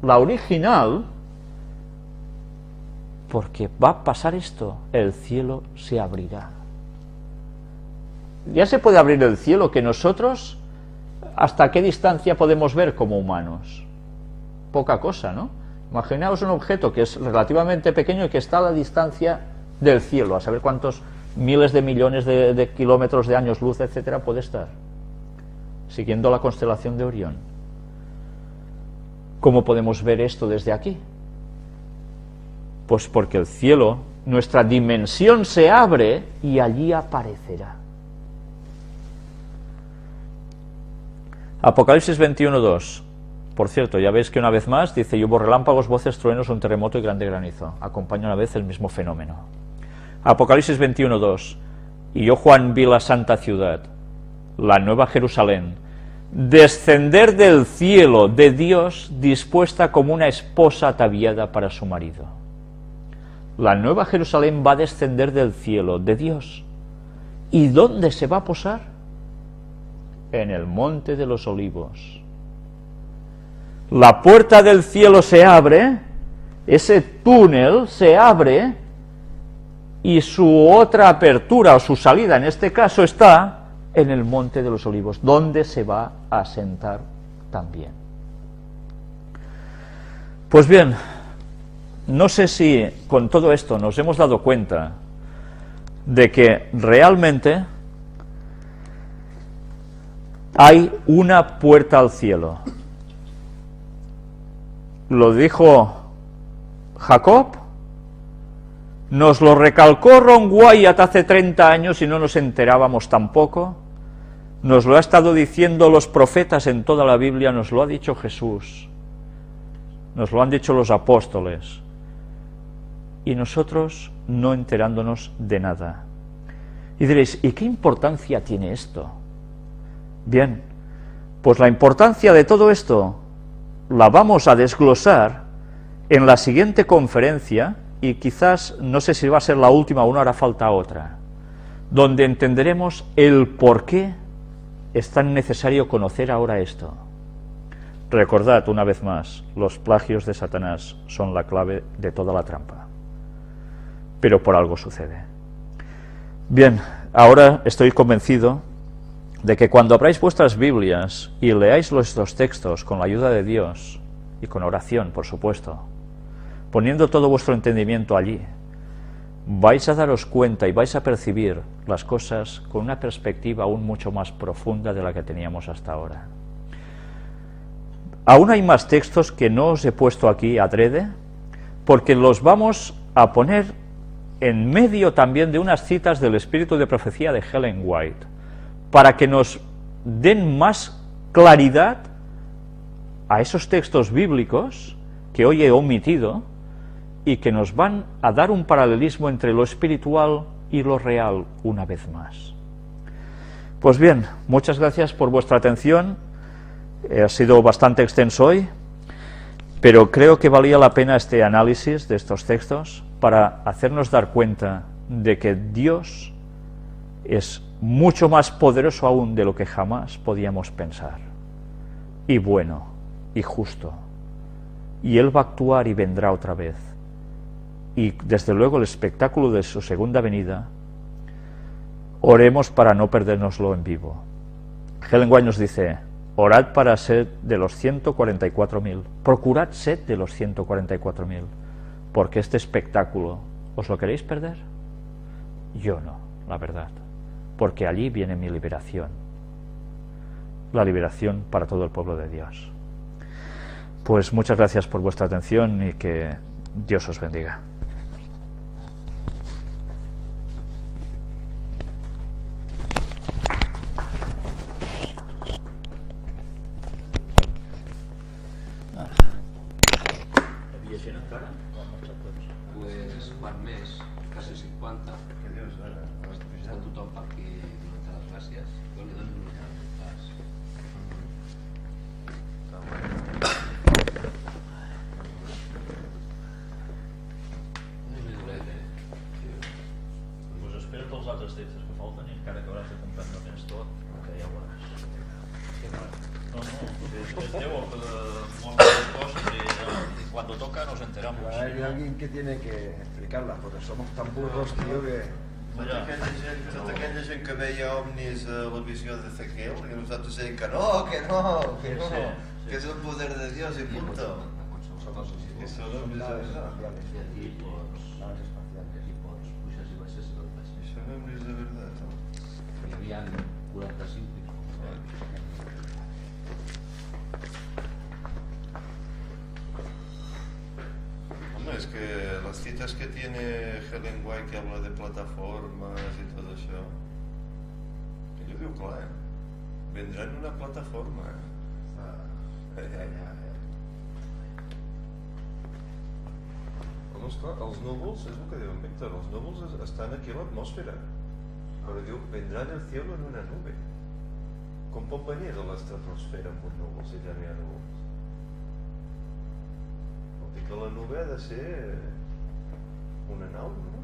la original, porque va a pasar esto, el cielo se abrirá. Ya se puede abrir el cielo, que nosotros, ¿hasta qué distancia podemos ver como humanos? Poca cosa, ¿no? Imaginaos un objeto que es relativamente pequeño y que está a la distancia del cielo, a saber cuántos miles de millones de kilómetros de años luz, etcétera, puede estar, siguiendo la constelación de Orión. ¿Cómo podemos ver esto desde aquí? Pues porque el cielo, nuestra dimensión se abre y allí aparecerá. Apocalipsis 21:2. Por cierto, ya veis que una vez más dice: y hubo relámpagos, voces, truenos, un terremoto y grande granizo. Acompaña una vez el mismo fenómeno. Apocalipsis 21:2. Y yo, Juan, vi la santa ciudad, la nueva Jerusalén, descender del cielo de Dios, dispuesta como una esposa ataviada para su marido. La nueva Jerusalén va a descender del cielo de Dios. ¿Y dónde se va a posar? En el monte de los olivos. La puerta del cielo se abre, ese túnel se abre, y su otra apertura o su salida en este caso está en el monte de los olivos, donde se va a sentar también. Pues bien, no sé si con todo esto nos hemos dado cuenta de que realmente hay una puerta al cielo. Lo dijo Jacob, nos lo recalcó Ron Wyatt hace 30 años y no nos enterábamos tampoco, nos lo ha estado diciendo los profetas en toda la Biblia, nos lo ha dicho Jesús, nos lo han dicho los apóstoles, y nosotros no enterándonos de nada. Y diréis, ¿y qué importancia tiene esto? Bien, pues la importancia de todo esto la vamos a desglosar en la siguiente conferencia, y quizás, no sé si va a ser la última o no hará falta otra, donde entenderemos el por qué es tan necesario conocer ahora esto. Recordad una vez más, los plagios de Satanás son la clave de toda la trampa, pero por algo sucede. Bien, ahora estoy convencido de que cuando abráis vuestras Biblias y leáis estos textos con la ayuda de Dios y con oración, por supuesto, poniendo todo vuestro entendimiento allí, vais a daros cuenta y vais a percibir las cosas con una perspectiva aún mucho más profunda de la que teníamos hasta ahora. Aún hay más textos que no os he puesto aquí adrede, porque los vamos a poner en medio también de unas citas del espíritu de profecía de Ellen White, para que nos den más claridad a esos textos bíblicos que hoy he omitido y que nos van a dar un paralelismo entre lo espiritual y lo real una vez más. Pues bien, muchas gracias por vuestra atención. Ha sido bastante extenso hoy, pero creo que valía la pena este análisis de estos textos para hacernos dar cuenta de que Dios es mucho más poderoso aún de lo que jamás podíamos pensar, y bueno, y justo, y Él va a actuar y vendrá otra vez, y desde luego el espectáculo de su segunda venida, oremos para no perdérnoslo en vivo. Ellen White nos dice: orad para ser de los 144.000, procurad ser de los 144.000, porque este espectáculo, ¿os lo queréis perder? Yo no, la verdad, porque allí viene mi liberación, la liberación para todo el pueblo de Dios. Pues muchas gracias por vuestra atención y que Dios os bendiga. Pues van més, quasi 50. Està tothom per aquí donant les gràcies. Jo li dono una pas. Pues espero tots els altres textos que falten, i encara que hauràs de comprar no tens tot, que ja ho veuràs. No, es deu moltes coses y cuando toca nos enteramos. hay alguien que tiene que explicarlas, porque somos tan burros, tío, que... Tota aquella gent que veia ovnis a la visió de Ezequiel, i nosaltres deien que no, que és el poder de Dios i punto. Que són ovnis de verdad. Naves espaciales. Són ovnis de verdad, no? Hi havia 45 Hombre, es que las citas que tiene Helen White, que habla de plataformas y todo eso, yo digo, claro, vendrá en una plataforma. Doncs clar, els núvols, és el que diu en Víctor, els núvols estan aquí a l'atmosfera, però diu, vendrà en el cielo en una nube. Com pot venir de l'estratosfera amb un núvol si ja no hi ha núvols? Vol dir que la nube ha de ser una nau, no?